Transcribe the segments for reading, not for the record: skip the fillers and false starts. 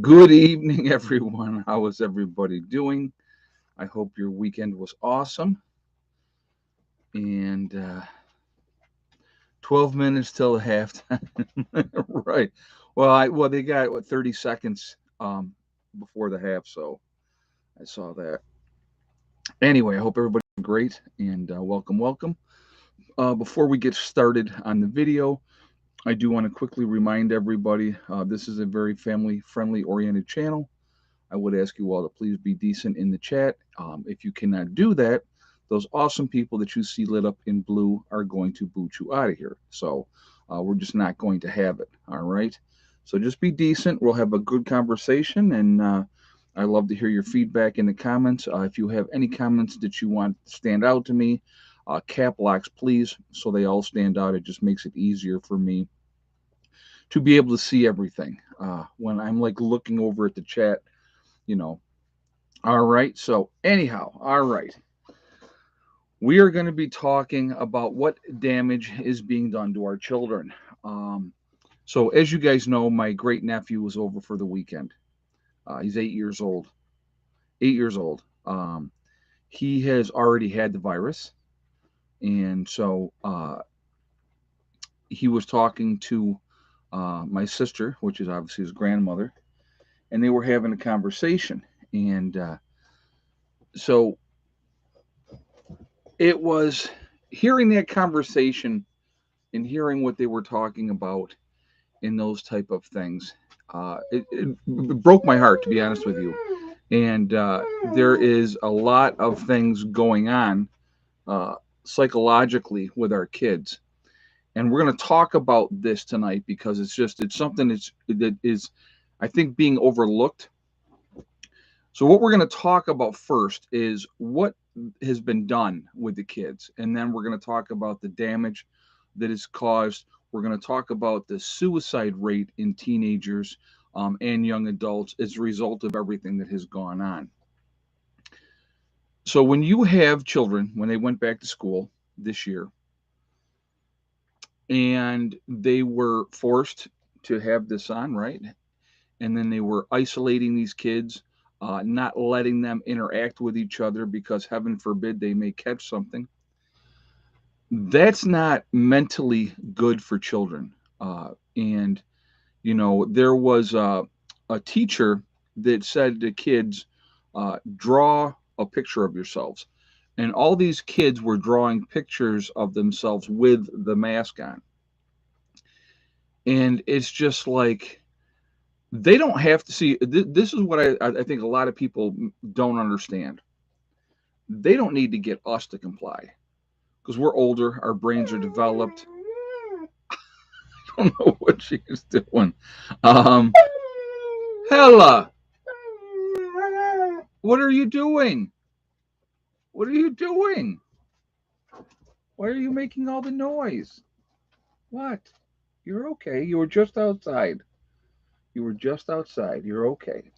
Good evening, everyone. How is everybody doing? I hope your weekend was awesome. And 12 minutes till halftime. Right. Well, they got 30 seconds before the half, so I saw that. Anyway, I hope everybody's great and welcome. Before we get started on the video, I do want to quickly remind everybody this is a very family friendly oriented channel. I would ask you all to please be decent in the chat. If you cannot do that, those awesome people that you see lit up in blue are going to boot you out of here. So we're just not going to have it. All right. So just be decent. We'll have a good conversation. And I love to hear your feedback in the comments. If you have any comments that you want to stand out to me, cap locks, please, so they all stand out. It just makes it easier for me to be able to see everything. When I'm like looking over at the chat, you know, all right. So, anyhow, all right. We are going to be talking about what damage is being done to our children. Um, so, as you guys know, my great nephew was over for the weekend. He's 8 years old. 8 years old. He has already had the virus. And so he was talking to my sister, which is obviously his grandmother, and they were having a conversation. And so it was hearing that conversation and hearing what they were talking about in those type of things. It broke my heart, to be honest with you. And there is a lot of things going on uh, psychologically with our kids, and we're going to talk about this tonight because it's something that is, I think, being overlooked. So what we're going to talk about first is what has been done with the kids, and then we're going to talk about the damage that is caused. We're going to talk about the suicide rate in teenagers and young adults as a result of everything that has gone on. So when you have children, when they went back to school this year, and they were forced to have this on, right? And then they were isolating these kids, not letting them interact with each other because heaven forbid they may catch something. That's not mentally good for children. And there was a teacher that said to kids, draw a picture of yourselves. And all these kids were drawing pictures of themselves with the mask on. And it's just like, they don't have to see. This is what I think a lot of people don't understand. They don't need to get us to comply because we're older, our brains are developed. I don't know what she's doing. Um, Hella, what are you doing? What are you doing? Why are you making all the noise? What? You're okay. You were just outside. You were just outside. You're okay.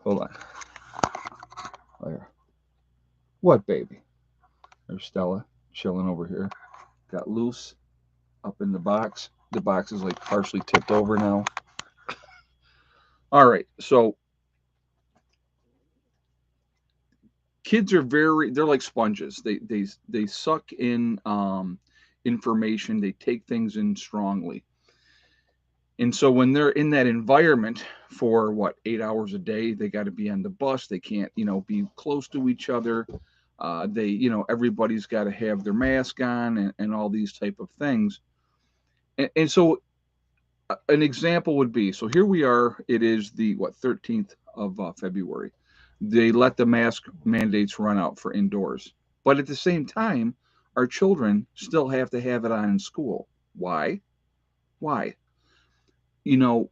Hold on. There. What, baby? There's Stella chilling over here. Got loose up in the box. The box is like partially tipped over now. All right. So kids are they're like sponges. They suck in information. They take things in strongly. And so when they're in that environment for what, 8 hours a day, they got to be on the bus. They can't, be close to each other. Everybody's got to have their mask on and all these type of things. And so an example would be, so here we are, it is the 13th of February. They let the mask mandates run out for indoors, but at the same time our children still have to have it on in school. Why? you know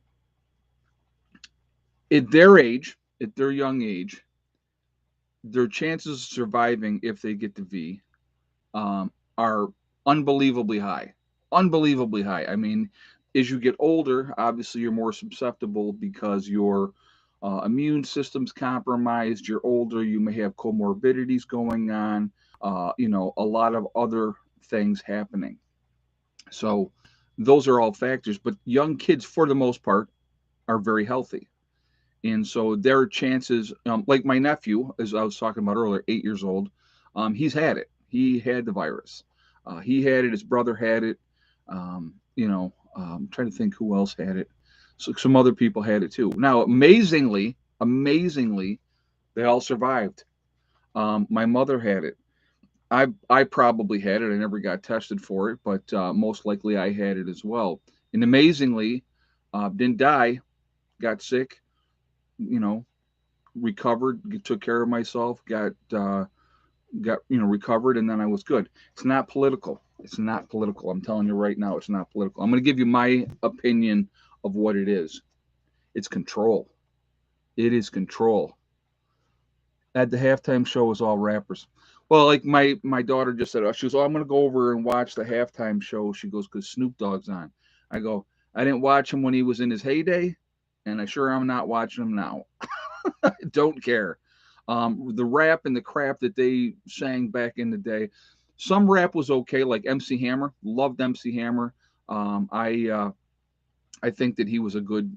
at their age, at their young age, their chances of surviving if they get the V are unbelievably high. Unbelievably high. I mean, as you get older, obviously you're more susceptible because your immune system's compromised. You're older, you may have comorbidities going on, a lot of other things happening. So, those are all factors. But young kids, for the most part, are very healthy. And so their chances, like my nephew, as I was talking about earlier, 8 years old, he's had it. He had the virus. He had it. His brother had it. I'm trying to think who else had it. So some other people had it too. Now, amazingly, they all survived. My mother had it. I probably had it. I never got tested for it, but most likely I had it as well. And amazingly, didn't die. Got sick. You know, recovered, took care of myself, got recovered, and then I was good. It's not political. It's not political. I'm telling you right now, it's not political. I'm going to give you my opinion of what it is. It's control. It is control. At the halftime show was all rappers. Well, like my daughter just said, she goes, "Oh, I'm going to go over and watch the halftime show." She goes, "Because Snoop Dogg's on." I go, "I didn't watch him when he was in his heyday, and I sure I'm not watching him now." Don't care. The rap and the crap that they sang back in the day, some rap was okay, like MC Hammer. Loved MC Hammer. I think that he was a good,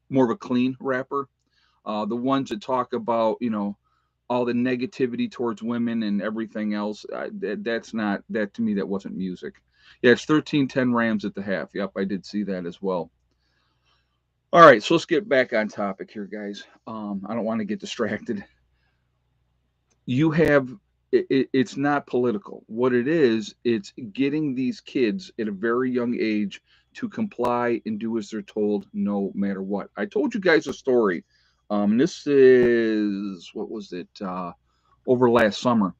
more of a clean rapper. The ones that talk about, all the negativity towards women and everything else, that's not that to me. That wasn't music. Yeah, it's 13-10 Rams at the half. Yep, I did see that as well. All right, so let's get back on topic here, guys. I don't want to get distracted. You have it's not political. What it is, it's getting these kids at a very young age to comply and do as they're told, no matter what. I told you guys a story. This is what was it? Over last summer,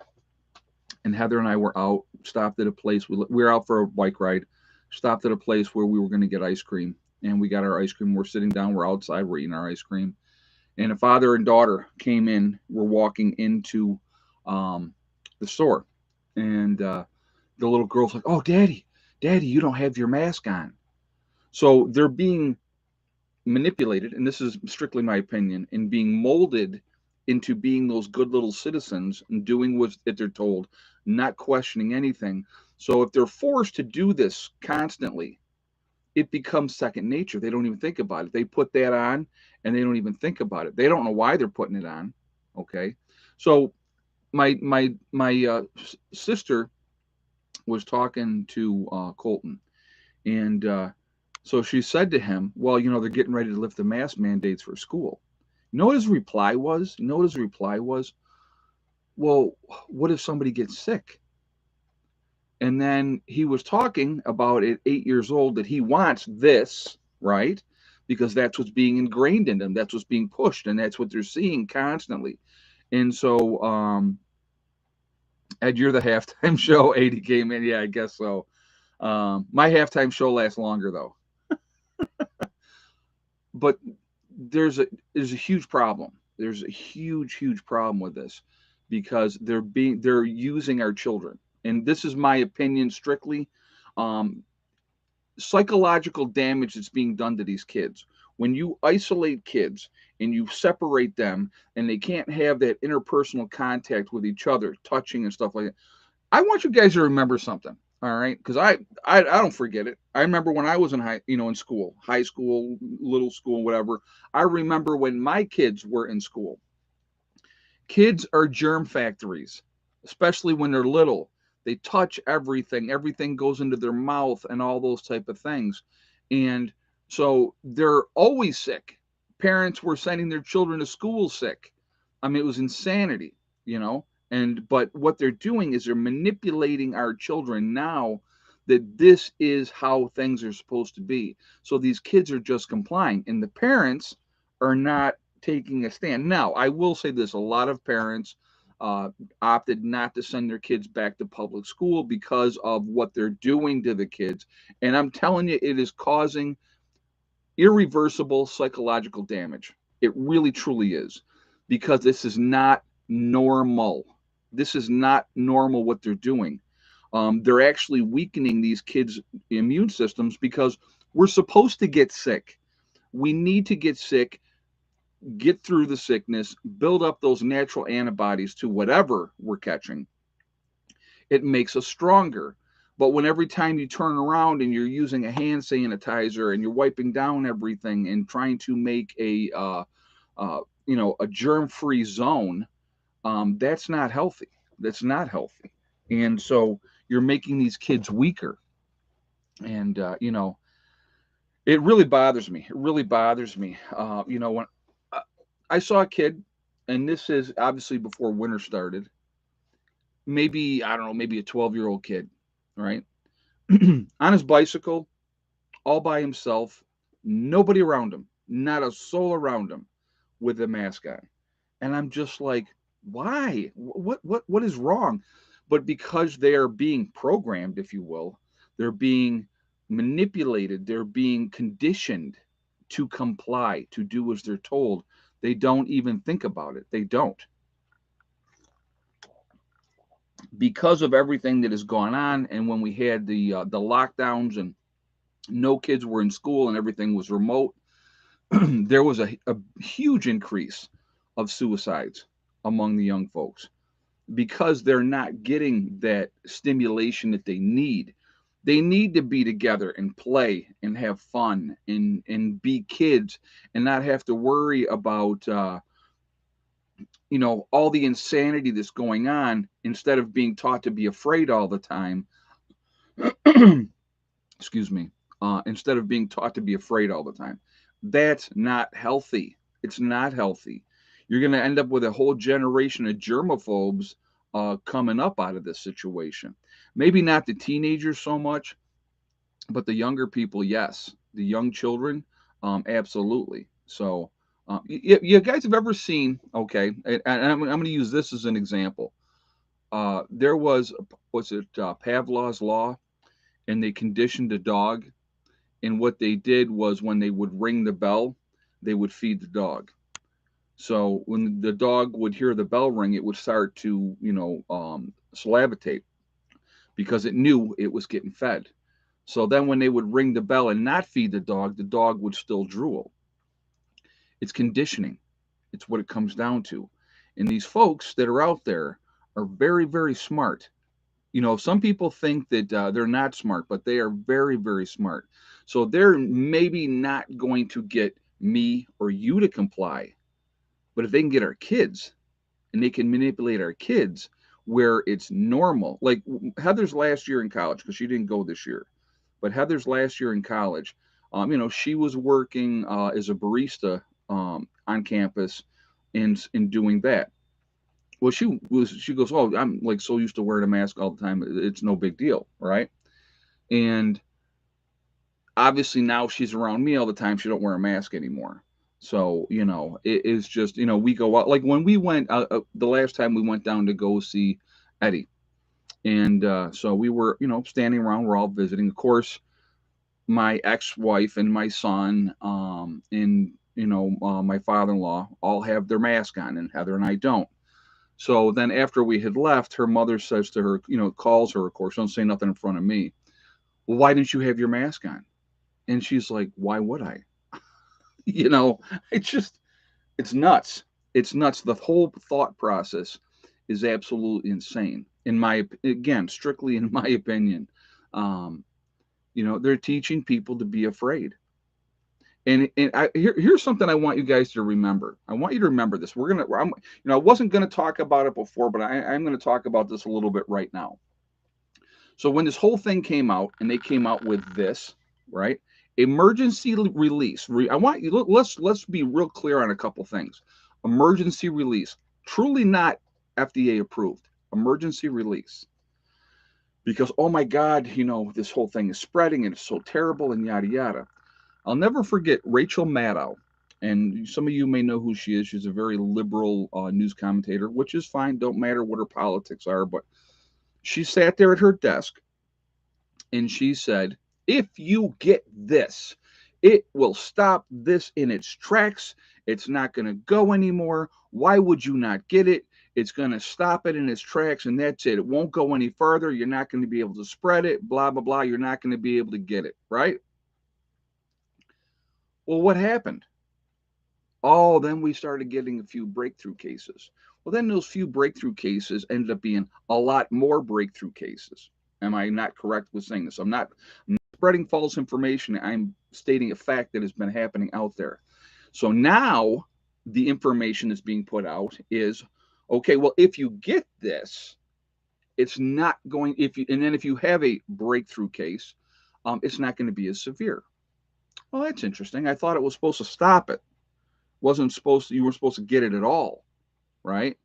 and Heather and I were out, stopped at a place. We were out for a bike ride, stopped at a place where we were going to get ice cream, and we got our ice cream. We're sitting down, we're outside, we're eating our ice cream, and a father and daughter came in. We're walking into the store, and the little girl's like, "Oh, daddy, you don't have your mask on." So they're being manipulated, and this is strictly my opinion, and being molded into being those good little citizens and doing what they're told, not questioning anything. So if they're forced to do this constantly, it becomes second nature. They don't even think about it. They put that on and they don't even think about it. They don't know why they're putting it on. Okay. So my sister was talking to Colton, and so she said to him, "Well, they're getting ready to lift the mask mandates for school." You know what his reply was? You know what his reply was? "Well, what if somebody gets sick?" And then he was talking about at 8 years old that he wants this, right? Because that's what's being ingrained in them. That's what's being pushed, and that's what they're seeing constantly. And so, Ed, you're the halftime show. 80 came in. Yeah, I guess so. My halftime show lasts longer though. But there's a huge problem. There's a huge problem with this because they're using our children, and this is my opinion strictly. Um, Psychological damage that's being done to these kids when you isolate kids and you separate them and they can't have that interpersonal contact with each other, touching and stuff like that. I want you guys to remember something, all right? Because I don't forget it. I remember when I was in in school, high school, little school, whatever. I remember when my kids were in school. Kids are germ factories, especially when they're little. They touch everything. Everything goes into their mouth and all those type of things. And so they're always sick. Parents were sending their children to school sick. I mean, it was insanity, you know. But what they're doing is they're manipulating our children now that this is how things are supposed to be. So these kids are just complying, and the parents are not taking a stand. Now, I will say this: a lot of parents opted not to send their kids back to public school because of what they're doing to the kids, and I'm telling you, it is causing irreversible psychological damage. It really, truly is, because this is not normal. This is not normal what they're doing. They're actually weakening these kids' immune systems because we're supposed to get sick. We need to get sick, get through the sickness, build up those natural antibodies to whatever we're catching. It makes us stronger. But when every time you turn around and you're using a hand sanitizer and you're wiping down everything and trying to make a germ-free zone, that's not healthy. That's not healthy. And so you're making these kids weaker. And it really bothers me. It really bothers me. When uh, I saw a kid, and this is obviously before winter started, maybe, I don't know, maybe a 12-year-old kid, right? On his bicycle, all by himself, nobody around him, not a soul around him with a mask on. And I'm just like, why? What is wrong? But because they are being programmed, if you will, they're being manipulated, they're being conditioned to comply, to do as they're told. They don't even think about it. They don't. Because of everything that has gone on, and when we had the lockdowns and no kids were in school and everything was remote, there was a huge increase of suicides among the young folks because they're not getting that stimulation that they need. They need to be together and play and have fun and be kids and not have to worry about all the insanity that's going on instead of being taught to be afraid all the time. Excuse me. Instead of being taught to be afraid all the time. That's not healthy. It's not healthy. You're going to end up with a whole generation of germaphobes coming up out of this situation. Maybe not the teenagers so much, but the younger people, yes. The young children, absolutely. So, you guys have ever seen, okay, and I'm going to use this as an example. There was it Pavlov's Law, and they conditioned a dog, and what they did was when they would ring the bell, they would feed the dog. So when the dog would hear the bell ring, it would start to, salivatate because it knew it was getting fed. So then when they would ring the bell and not feed the dog would still drool. It's conditioning. It's what it comes down to. And these folks that are out there are very, very smart. Some people think that they're not smart, but they are very, very smart. So they're maybe not going to get me or you to comply, but if they can get our kids and they can manipulate our kids where it's normal, like Heather's last year in college, because she didn't go this year, but Heather's last year in college, she was working as a barista on campus and doing that. Well, she goes, oh, I'm like so used to wearing a mask all the time. It's no big deal, right? And obviously now she's around me all the time. She don't wear a mask anymore. So it is just we go out like when we went the last time we went down to go see Eddie, and so we were standing around. We're all visiting. Of course, my ex-wife and my son and my father-in-law all have their mask on, and Heather and I don't. So then after we had left, her mother says to her, calls her, of course, don't say nothing in front of me. Well, why didn't you have your mask on? And she's like, why would I? you know, it's just, it's nuts. It's nuts. The whole thought process is absolutely insane. Again, strictly in my opinion, um, they're teaching people to be afraid. Here's something I want you guys to remember. I want you to remember this. I wasn't gonna talk about it before, but I'm gonna talk about this a little bit right now. So when this whole thing came out, and they came out with this, right? Emergency release. I want you. Let's be real clear on a couple things. Emergency release, truly not FDA approved. Emergency release, because oh my God, this whole thing is spreading and it's so terrible and yada yada. I'll never forget Rachel Maddow, and some of you may know who she is. She's a very liberal news commentator, which is fine. Don't matter what her politics are, but she sat there at her desk and she said, "If you get this, it will stop this in its tracks. It's not going to go anymore. Why would you not get it? It's going to stop it in its tracks, and that's it. It won't go any further. You're not going to be able to spread it. Blah blah blah. You're not going to be able to get it, right?" Well, what happened? Oh, then we started getting a few breakthrough cases. Well, then those few breakthrough cases ended up being a lot more breakthrough cases. Am I not correct with saying this? I'm not spreading false information. I'm stating a fact that has been happening out there. So now the information that's being put out is okay, well, if you get this, it's not going, if you, and then if you have a breakthrough case, it's not going to be as severe. Well, that's interesting. I thought it was supposed to stop it. Wasn't supposed to, you were supposed to get it at all, right?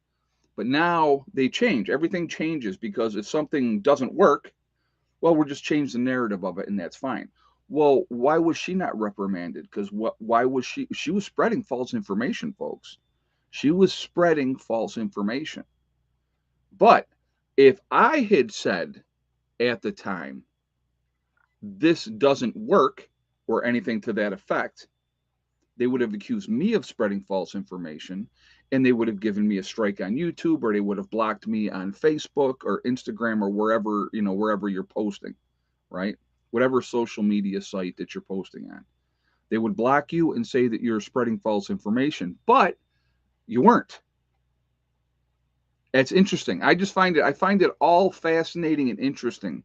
But now they change. Everything changes because if something doesn't work, well, we'll just change the narrative of it and that's fine. Well, why was she not reprimanded? Because why was she was spreading false information, folks. She was spreading false information. But if I had said at the time, this doesn't work or anything to that effect, they would have accused me of spreading false information and they would have given me a strike on YouTube, or they would have blocked me on Facebook or Instagram or wherever, wherever you're posting, right? Whatever social media site that you're posting on. They would block you and say that you're spreading false information, but you weren't. That's interesting. I find it all fascinating and interesting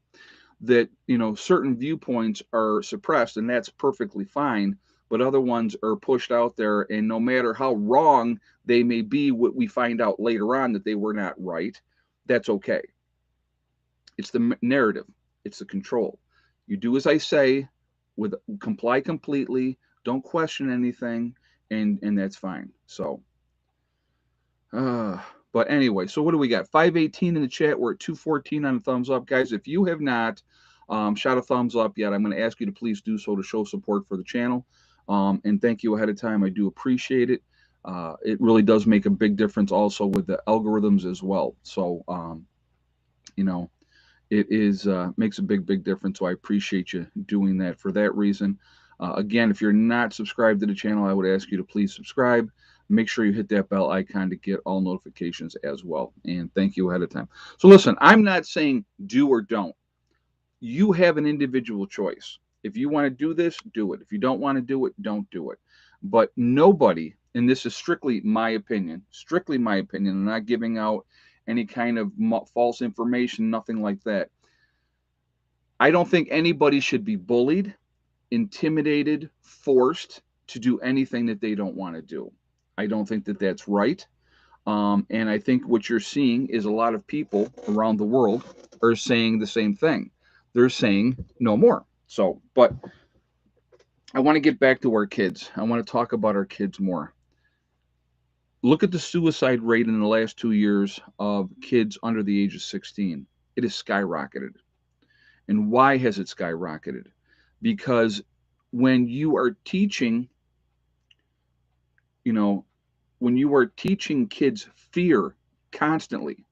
that, certain viewpoints are suppressed, and that's perfectly fine, but other ones are pushed out there, and no matter how wrong they may be, what we find out later on that they were not right, that's okay. It's the narrative, it's the control. You do as I say, with comply completely, don't question anything, and that's fine. So but anyway, so what do we got? 518 in the chat. We're at 214 on the thumbs up. Guys, if you have not shot a thumbs up yet, I'm going to ask you to please do so to show support for the channel. And thank you ahead of time. I do appreciate it. It really does make a big difference also with the algorithms as well. So, it is makes a big difference. So I appreciate you doing that for that reason. Again, if you're not subscribed to the channel, I would ask you to please subscribe. Make sure you hit that bell icon to get all notifications as well. And thank you ahead of time. So listen, I'm not saying do or don't. You have an individual choice. If you want to do this, do it. If you don't want to do it, don't do it. But nobody, and this is strictly my opinion, I'm not giving out any kind of false information, nothing like that. I don't think anybody should be bullied, intimidated, forced to do anything that they don't want to do. I don't think that that's right. And I think what you're seeing is a lot of people around the world are saying the same thing. They're saying no more. So, but I want to get back to our kids. I want to talk about our kids more. Look at the suicide rate in the last 2 years of kids under the age of 16. It has skyrocketed. And why has it skyrocketed? Because when you are teaching, when you are teaching kids fear constantly,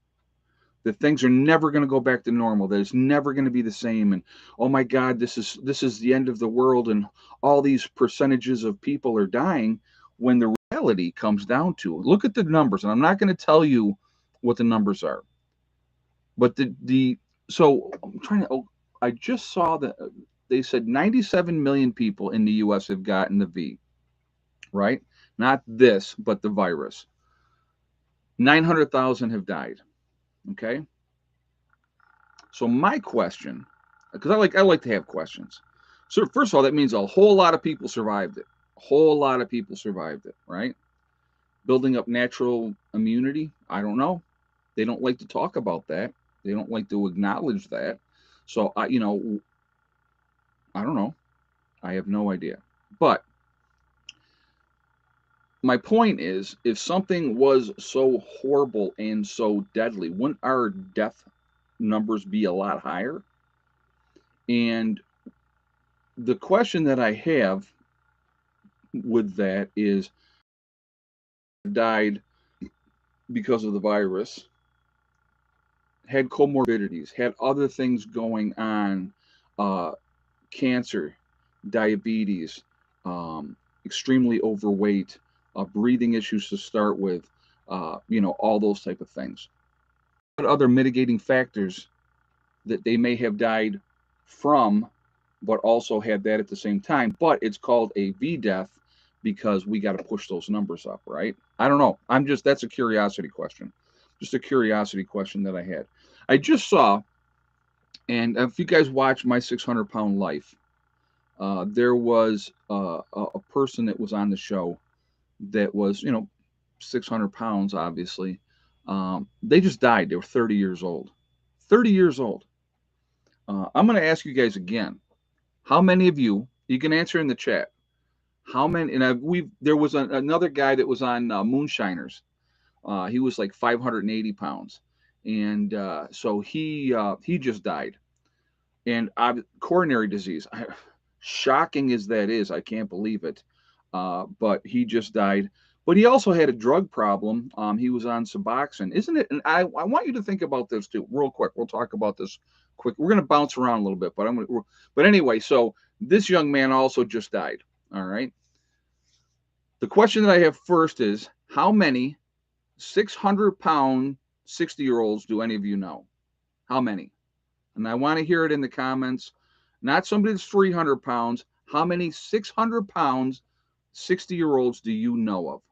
that things are never going to go back to normal, that it's never going to be the same, and oh my God, this is the end of the world, and all these percentages of people are dying, when the reality comes down to, look at the numbers, and I'm not going to tell you what the numbers are, but so I'm trying to, I just saw that they said 97 million people in the US have gotten the V, right? Not this, but the virus. 900,000 have died. Okay. So my question, because I like to have questions. So first of all, that means a whole lot of people survived it. A whole lot of people survived it, right? Building up natural immunity. I don't know. They don't like to talk about that. They don't like to acknowledge that. So I don't know. I have no idea. But my point is, if something was so horrible and so deadly, wouldn't our death numbers be a lot higher? And the question that I have with that is, died because of the virus, had comorbidities, had other things going on, cancer, diabetes, extremely overweight, breathing issues to start with, all those type of things. What other mitigating factors that they may have died from, but also had that at the same time? But it's called a V death because we got to push those numbers up, right? I don't know. That's a curiosity question. Just a curiosity question that I had. I just saw And if you guys watch My 600-Pound Life, there was a person that was on the show that was, 600 pounds, obviously. They just died. They were 30 years old. 30 years old. I'm going to ask you guys again. How many of you, you can answer in the chat, how many, and there was another guy that was on Moonshiners. He was like 580 pounds. And so he just died. And coronary disease. Shocking as that is, I can't believe it. But he just died. But he also had a drug problem. He was on Suboxone, isn't it? And I want you to think about this too, real quick. We'll talk about this quick. We're going to bounce around a little bit, but But anyway, so this young man also just died. All right. The question that I have first is, how many 600-pound 60-year-olds do any of you know? How many? And I want to hear it in the comments. Not somebody that's 300 pounds. How many 600 pounds 60-year-olds do you know of?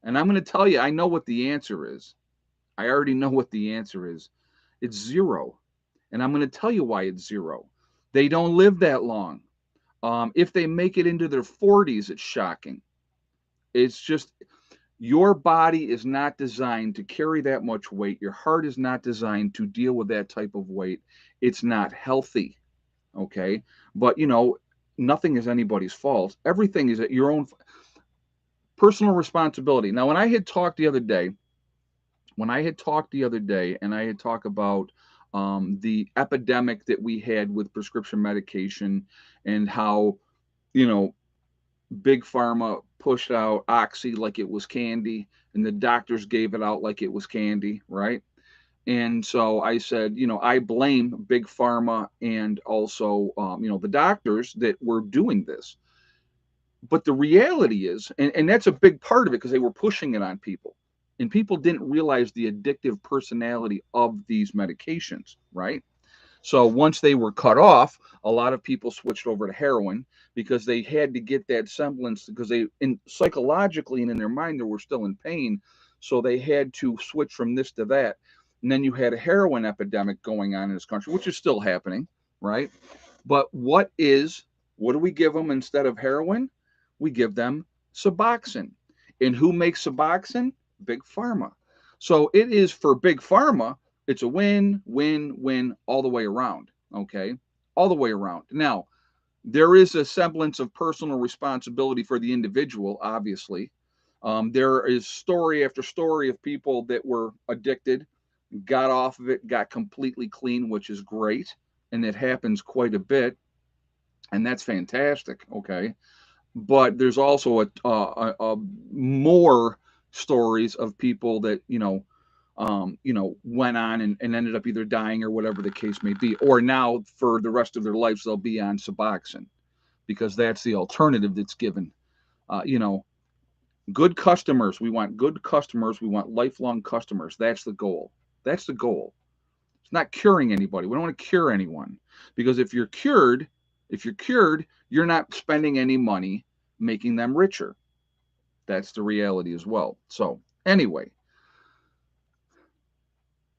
And I'm going to tell you, I know what the answer is. I already know what the answer is. It's zero. And I'm going to tell you why it's zero. They don't live that long. If they make it into their 40s, it's shocking. It's just, your body is not designed to carry that much weight. Your heart is not designed to deal with that type of weight. It's not healthy. Okay. But, nothing is anybody's fault. Everything is at your own personal responsibility. Now, when I had talked the other day, and I had talked about the epidemic that we had with prescription medication and how, you know, big pharma pushed out oxy like it was candy, and the doctors gave it out like it was candy, right? And so I said, I blame big pharma and also, the doctors that were doing this. But the reality is, and that's a big part of it because they were pushing it on people, and people didn't realize the addictive personality of these medications, right? So once they were cut off, a lot of people switched over to heroin because they had to get that semblance, because psychologically and in their mind they were still in pain, so they had to switch from this to that. And then you had a heroin epidemic going on in this country, which is still happening, right? But what do we give them instead of heroin? We give them Suboxone. And who makes Suboxone? Big Pharma. So it is, for Big Pharma, it's a win, win, win all the way around. Okay. All the way around. Now, there is a semblance of personal responsibility for the individual, obviously. There is story after story of people that were addicted, got off of it, got completely clean, which is great. And it happens quite a bit. And that's fantastic. Okay. But there's also a more stories of people that, went on and ended up either dying or whatever the case may be, or now for the rest of their lives they'll be on Suboxone because that's the alternative that's given. Uh, you know, Good customers. We want good customers. We want lifelong customers. That's the goal. That's the goal. It's not curing anybody. We don't want to cure anyone because if you're cured, you're not spending any money making them richer. That's the reality as well. So anyway,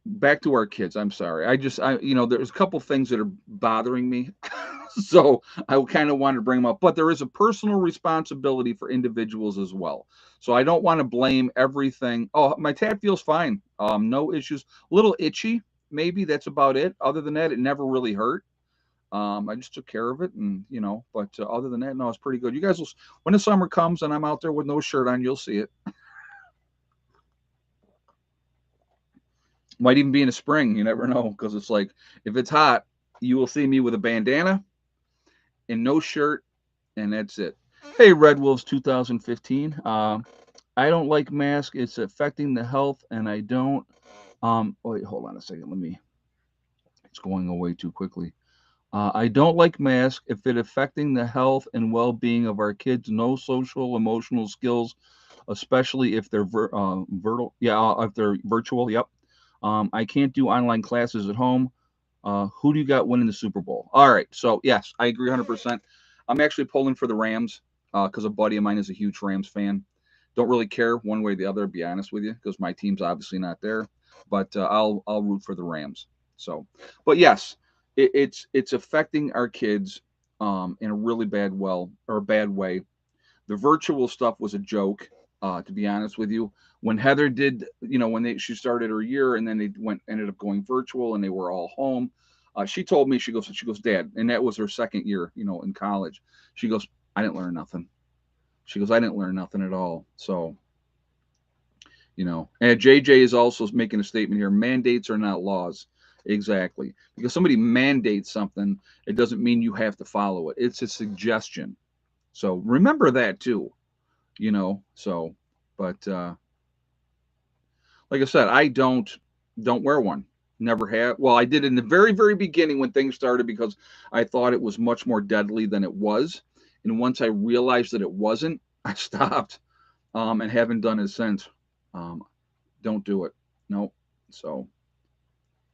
back to our kids. I'm sorry. There's a couple things that are bothering me. So I kind of wanted to bring them up, but there is a personal responsibility for individuals as well. So I don't want to blame everything. Oh, my tat feels fine. No issues. A little itchy, maybe. That's about it. Other than that, it never really hurt. I just took care of it, and but other than that, no, it's pretty good. You guys will, when the summer comes and I'm out there with no shirt on, you'll see it. Might even be in the spring. You never know, because it's like, if it's hot, you will see me with a bandana and no shirt, and that's it. Hey, Red Wolves 2015. I don't like mask. It's affecting the health, and I don't. Wait, hold on a second. It's going away too quickly. I don't like mask if it affecting the health and well-being of our kids. No social emotional skills, especially if they're virtual. Yeah, if they're virtual. Yep. I can't do online classes at home. Who do you got winning the Super Bowl? All right. So yes, I agree 100%. I'm actually pulling for the Rams because a buddy of mine is a huge Rams fan. Don't really care one way or the other, to be honest with you, because my team's obviously not there. But I'll root for the Rams. So, but yes, it's affecting our kids in a really bad way. The virtual stuff was a joke, to be honest with you. When Heather did, when she started her year and then they ended up going virtual and they were all home. She told me, she goes, Dad, and that was her second year, in college. She goes, I didn't learn nothing. She goes, I didn't learn nothing at all. So, and JJ is also making a statement here. Mandates are not laws. Exactly. Because somebody mandates something, it doesn't mean you have to follow it. It's a suggestion. So remember that too, so, but like I said, I don't wear one. Never have. Well, I did in the very, very beginning when things started because I thought it was much more deadly than it was. And once I realized that it wasn't, I stopped, and haven't done it since. Um, don't do it. Nope. So,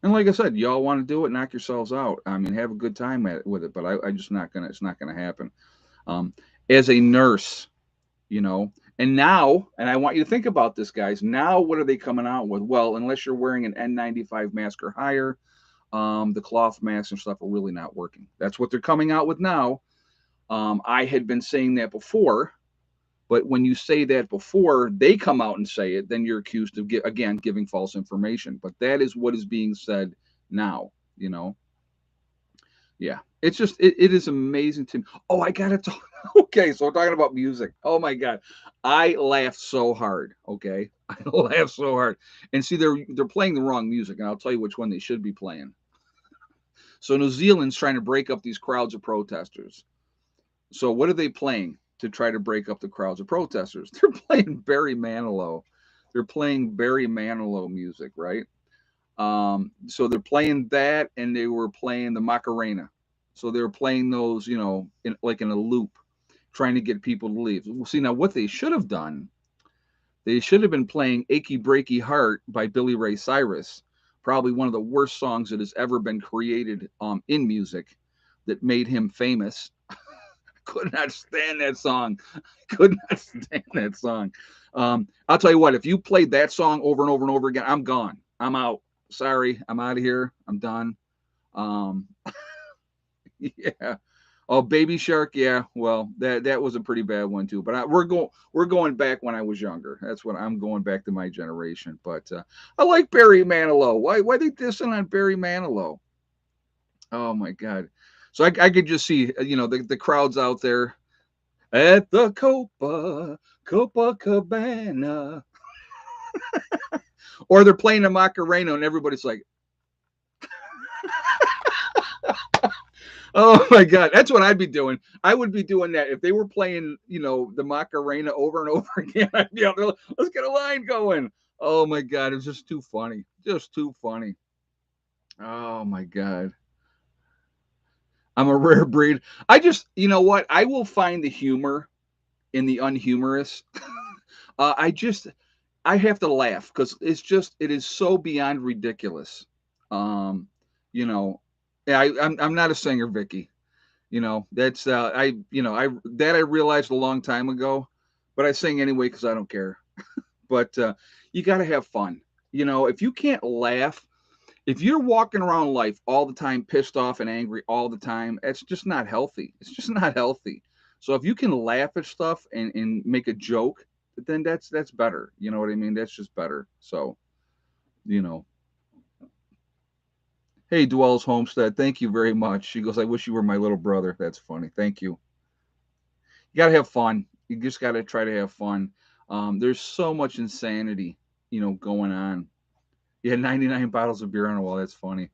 and like I said, y'all want to do it, knock yourselves out. I mean, have a good time with it, but I just not gonna. It's not gonna happen. Um, as a nurse, and now, and I want you to think about this, guys. Now, what are they coming out with? Well, unless you're wearing an N95 mask or higher, the cloth masks and stuff are really not working. That's what they're coming out with now. I had been saying that before, but when you say that before they come out and say it, then you're accused of, again, giving false information. But that is what is being said now, Yeah, it's just it is amazing to me. Oh, I gotta talk. Okay, so we're talking about music. Oh my god, I laughed so hard. Okay, I laughed so hard. And see, they're playing the wrong music, and I'll tell you which one they should be playing. So New Zealand's trying to break up these crowds of protesters. So what are they playing to try to break up the crowds of protesters? They're playing Barry Manilow. They're playing Barry Manilow music, right? So they're playing that, and they were playing the Macarena. So they were playing those, like in a loop, trying to get people to leave. Well, see, now what they should have done, they should have been playing "Achy Breaky Heart" by Billy Ray Cyrus, probably one of the worst songs that has ever been created in music, that made him famous. Could not stand that song. Could not stand that song. I'll tell you what, if you played that song over and over and over again, I'm gone. I'm out. Sorry, I'm out of here. I'm done. Um, yeah. Oh, Baby Shark. Yeah. Well, that was a pretty bad one too. But we're going back when I was younger. That's what I'm going back to my generation. But I like Barry Manilow. Why they dissing on Barry Manilow? Oh my God. So I could just see the crowds out there at the Copacabana, or they're playing the Macarena and everybody's like, oh my God, that's what I'd be doing. I would be doing that if they were playing, the Macarena over and over again. I'd be out there, let's get a line going. Oh my God, it's just too funny. Just too funny. Oh my God. I'm a rare breed. I just, you know what? I will find the humor in the unhumorous. I just, I have to laugh because it is so beyond ridiculous. Um, you know, yeah, I'm not a singer, Vicky. That's I realized a long time ago, but I sing anyway because I don't care. But you got to have fun. If you can't laugh, if you're walking around life all the time pissed off and angry all the time, it's just not healthy. It's just not healthy. So if you can laugh at stuff and make a joke, then that's better. You know what I mean? That's just better. So, you know. Hey, Dwells Homestead, thank you very much. She goes, I wish you were my little brother. That's funny. Thank you. You got to have fun. You just got to try to have fun. There's so much insanity, going on. Yeah, 99 bottles of beer on a wall. That's funny.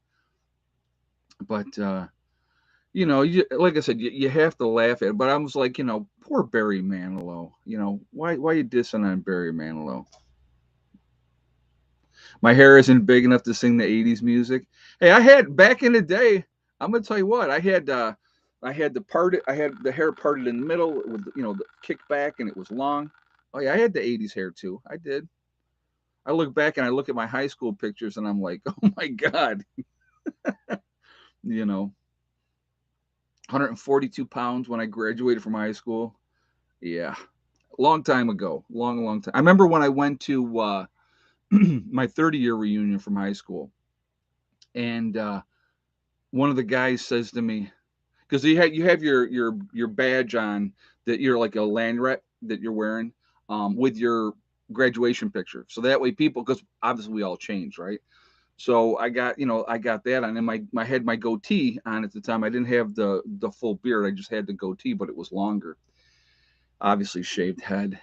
But, like I said, you have to laugh at it. But I was like, poor Barry Manilow. Why you dissing on Barry Manilow? My hair isn't big enough to sing the 80s music. Hey, I had back in the day, I'm gonna tell you what, I had the hair parted in the middle with the kick back and it was long. Oh yeah, I had the 80s hair too. I did. I look back and I look at my high school pictures and I'm like, oh my God, you know, 142 pounds when I graduated from high school. Yeah. Long time ago. Long time. I remember when I went to my 30-year reunion from high school. And one of the guys says to me, because you have your badge on, that you're like a land rep that you're wearing, with your graduation picture. So that way people, because obviously we all change, right? So I got that on, and my had my goatee on at the time. I didn't have the full beard. I just had the goatee, but it was longer. Obviously shaved head.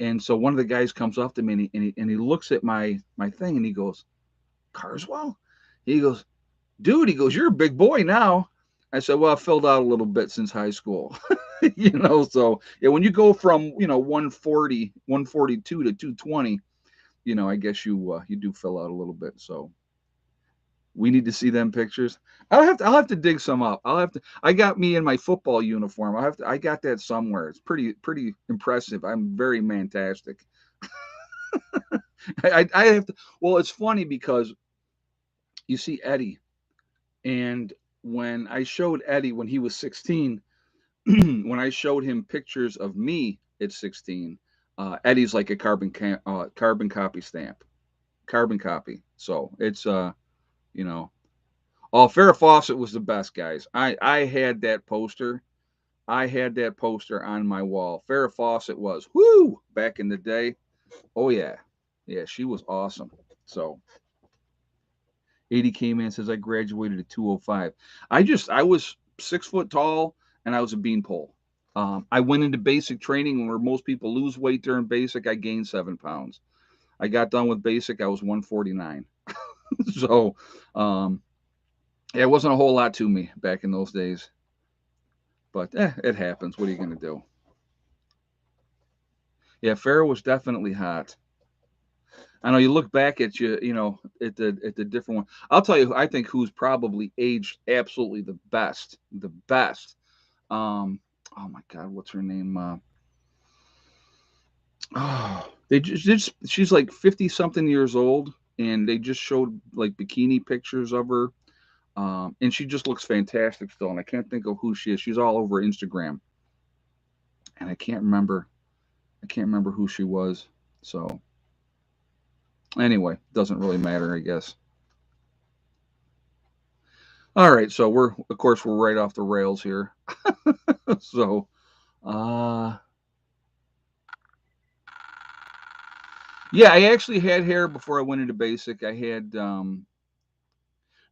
And so one of the guys comes up to me, and he looks at my thing, and he goes, Carswell? He goes, dude, he goes, you're a big boy now. I said, well, I filled out a little bit since high school. So yeah, when you go from 140, 142 to 220, I guess you do fill out a little bit. So we need to see them pictures. I'll have to dig some up. I got me in my football uniform. I got that somewhere. It's pretty impressive. I'm very mantastic. I have to. Well, it's funny because you see Eddie, and when I showed Eddie when he was 16, when I showed him pictures of me at 16, Eddie's like a carbon copy stamp, carbon copy. So it's you know, oh, Farrah Fawcett was the best, guys. I had that poster. I had that poster on my wall. Farrah Fawcett was whoo back in the day. Oh yeah, yeah, she was awesome. So 80 came in and says I graduated at 205. I was 6 foot tall, and I was a beanpole. I went into basic training where most people lose weight during basic. I gained 7 pounds. I got done with basic. I was 149. So yeah, it wasn't a whole lot to me back in those days, but it happens. What are you gonna do? Yeah, Farrah was definitely hot. I know you look back at at the different one. I'll tell you, I think who's probably aged absolutely the best. The best. Oh my God, what's her name? Oh, they just she's like 50 something years old, and they just showed like bikini pictures of her. And she just looks fantastic still. And I can't think of who she is. She's all over Instagram, and I can't remember who she was. So anyway, doesn't really matter, I guess. All right, so of course we're right off the rails here. So uh yeah, I actually had hair before I went into basic. I had no,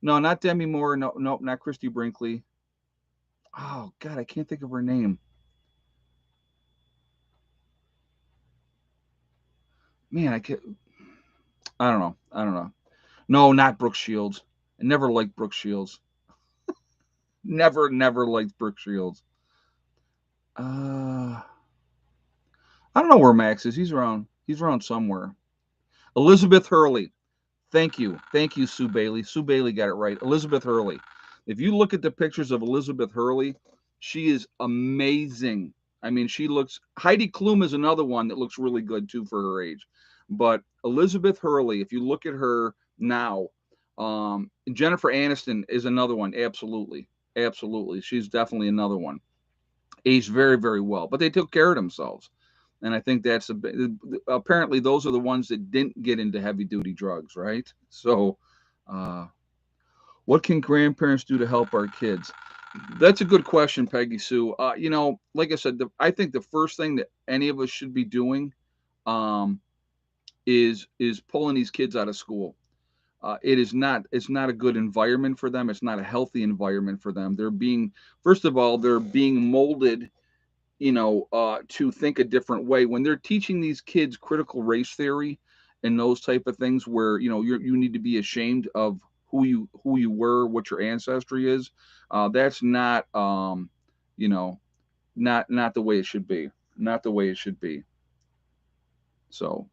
not Demi Moore, no, no, not Christy Brinkley. Oh God, I can't think of her name. Man, I don't know. I don't know. No, not Brooke Shields. I never liked Brooke Shields. Never liked Brooke Shields. Uh I don't know where Max is. He's around somewhere. Elizabeth Hurley. Thank you. Thank you, Sue Bailey. Sue Bailey got it right. Elizabeth Hurley. If you look at the pictures of Elizabeth Hurley, she is amazing. I mean, she looks. Heidi Klum is another one that looks really good too for her age. But Elizabeth Hurley, if you look at her now, Jennifer Aniston is another one. Absolutely. Absolutely. She's definitely another one. Aged very, very well. But they took care of themselves. And I think apparently those are the ones that didn't get into heavy duty drugs, right? So, uh, what can grandparents do to help our kids? That's a good question, Peggy Sue. Like I said, I think the first thing that any of us should be doing, um, is pulling these kids out of school. It's not a good environment for them. It's not a healthy environment for them. First of all, they're being molded, to think a different way. When they're teaching these kids critical race theory and those type of things, where you need to be ashamed of who you were, what your ancestry is. That's not you know not the way it should be. Not the way it should be. So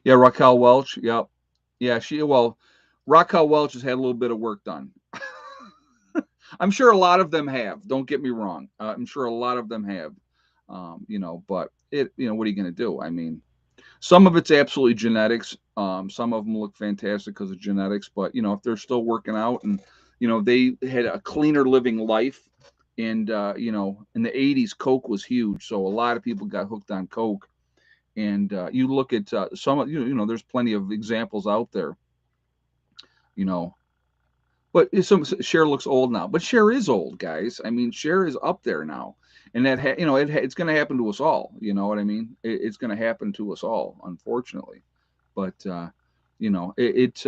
yeah, Raquel Welch. Yep. Yeah, Raquel Welch has had a little bit of work done. I'm sure a lot of them have. Don't get me wrong. I'm sure a lot of them have. But what are you going to do? I mean, some of it's absolutely genetics. Some of them look fantastic because of genetics. But if they're still working out, and they had a cleaner living life, and in the '80s, Coke was huge, so a lot of people got hooked on Coke, And you look at some, there's plenty of examples out there, you know. But Cher looks old now. But Cher is old, guys. I mean, Cher is up there now, and it's going to happen to us all. You know what I mean? It's going to happen to us all, unfortunately. But you know, it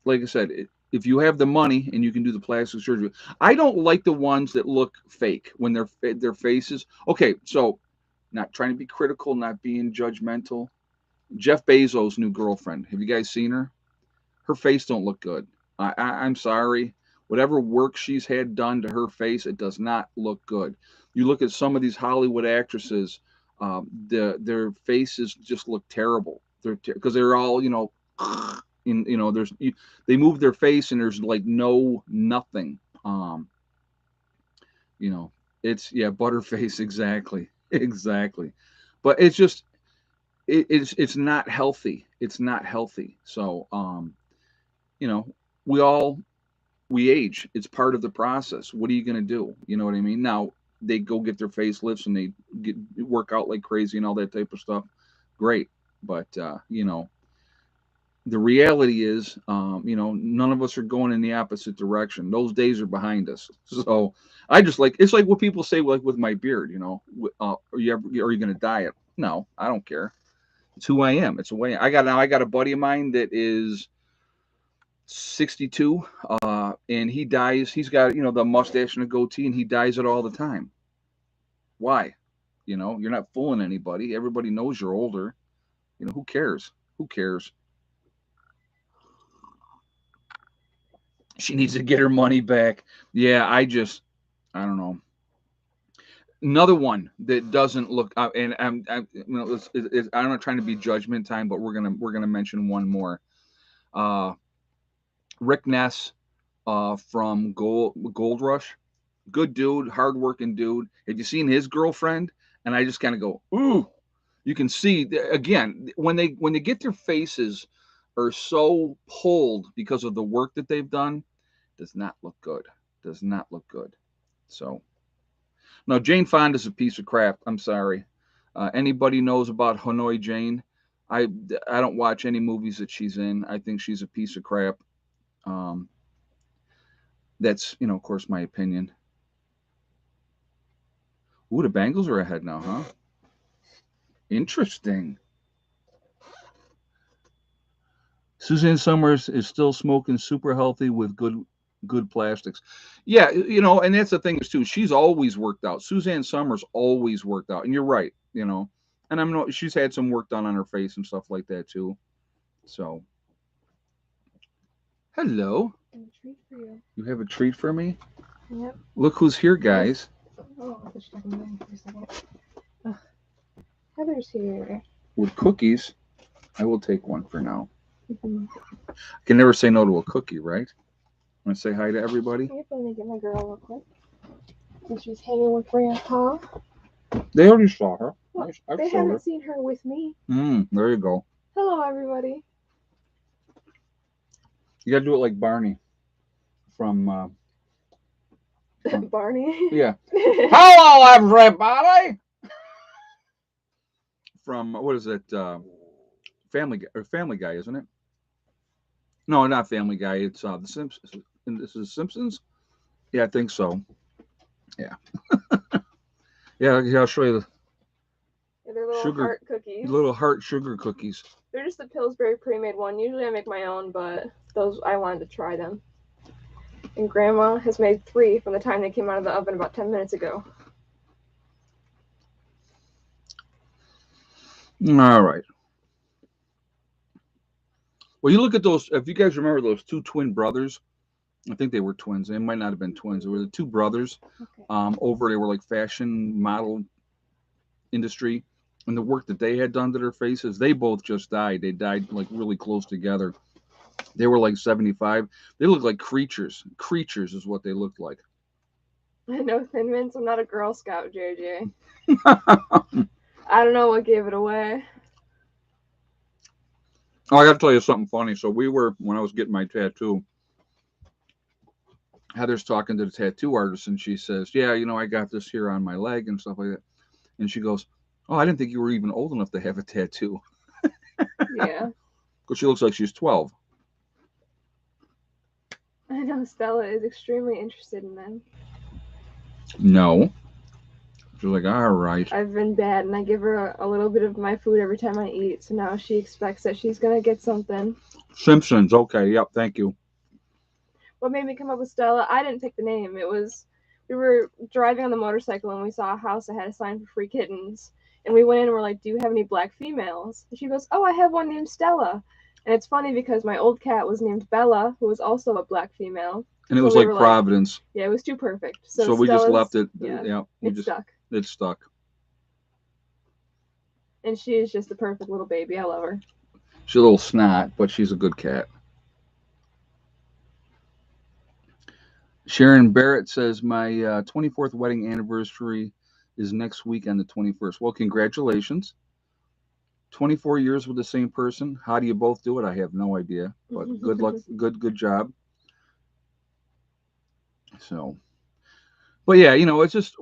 like I said, if you have the money and you can do the plastic surgery, I don't like the ones that look fake when their faces. Okay, so not trying to be critical, not being judgmental. Jeff Bezos' new girlfriend. Have you guys seen her? Her face don't look good. I'm sorry. Whatever work she's had done to her face, it does not look good. You look at some of these Hollywood actresses, their faces just look terrible. Because they're all there's they move their face and there's like nothing. You know, it's butterface exactly, exactly. But it's just it's not healthy. It's not healthy. So you know, we all we age. It's part of the process. What are you going to do? You know what I mean? Now they go get their facelifts and they work out like crazy and all that type of stuff. Great, but the reality is, none of us are going in the opposite direction. Those days are behind us. So I just it's like what people say like with my beard. Are you going to dye it? No, I don't care. It's who I am. It's the way I got a buddy of mine that is 62, and he dyes. He's got the mustache and a goatee, and he dyes it all the time. Why? You're not fooling anybody. Everybody knows you're older. Who cares? Who cares? She needs to get her money back. Yeah, I don't know. Another one that doesn't look, and I'm not trying to be judgment time, but we're gonna mention one more. Uh, Rick Ness, from Gold Rush, good dude, hardworking dude. Have you seen his girlfriend? And I just kind of go, ooh. You can see again when they get their faces are so pulled because of the work that they've done, does not look good. Does not look good. So no, Jane Fonda's a piece of crap. I'm sorry. Anybody knows about Hanoi Jane? I I don't watch any movies that she's in. I think she's a piece of crap. Um, that's of course, my opinion. Ooh, the Bengals are ahead now, huh? Interesting. Suzanne Summers is still smoking super healthy with good plastics. Yeah, and that's the thing is too. She's always worked out. Suzanne Summers always worked out, and you're right. And she's had some work done on her face and stuff like that too. So, hello. A treat for you. You have a treat for me? Yep. Look who's here, guys. Oh, I was checking mine for a second. Ugh. Heather's here. With cookies. I will take one for now. Mm-hmm. I can never say no to a cookie, right? Want to say hi to everybody? Yep, let me get my girl real quick. And she's hanging with Grandpa. They already saw her. Well, I they saw haven't her. seen her with me. There you go. Hello, everybody. You got to do it like Barney from Barney. yeah. Hello, everybody. From what is it? Family Guy, isn't it? No, not Family Guy. It's the Simpsons. And this is Simpsons. Yeah, I think so. Yeah. Yeah, I'll show you the They're little sugar heart cookies. little heart sugar cookies. They're just the Pillsbury pre-made one. Usually I make my own, but those I wanted to try them. And Grandma has made 3 from the time they came out of the oven about 10 minutes ago. All right. Well, you look at those. If you guys remember those 2 twin brothers, I think they were twins. They might not have been twins. They were the 2 brothers. Okay. They were like fashion model industry, and the work that they had done to their faces. They both just died. They died like really close together. They were like 75. They looked like creatures. Creatures is what they looked like. I know Thin Mints. I'm not a Girl Scout, JJ. I don't know what gave it away. Oh, I got to tell you something funny. So when I was getting my tattoo, Heather's talking to the tattoo artist, and she says, "Yeah, I got this here on my leg and stuff like that." And she goes, Oh, I didn't think you were even old enough to have a tattoo. Yeah. Because she looks like she's 12. I know Stella is extremely interested in them. No. She's like, all right. I've been bad, and I give her a little bit of my food every time I eat, so now she expects that she's gonna get something. Simpsons. Okay. Yep. Thank you. What made me come up with Stella? I didn't pick the name. It was we were driving on the motorcycle and we saw a house that had a sign for free kittens, and we went in and we're like, "Do you have any black females?" And she goes, "Oh, I have one named Stella." And it's funny because my old cat was named Bella, who was also a black female. And it So was we like were like, Providence. yeah, it was too perfect. So So we just left Stella's, it. yeah, Yeah. it stuck. It stuck. And she is just a perfect little baby. I love her. She's a little snot, but she's a good cat. Sharon Barrett says, my 24th wedding anniversary is next week on the 21st. Well, congratulations. 24 years with the same person. How do you both do it? I have no idea. But good luck. Good job. So, but yeah, it's just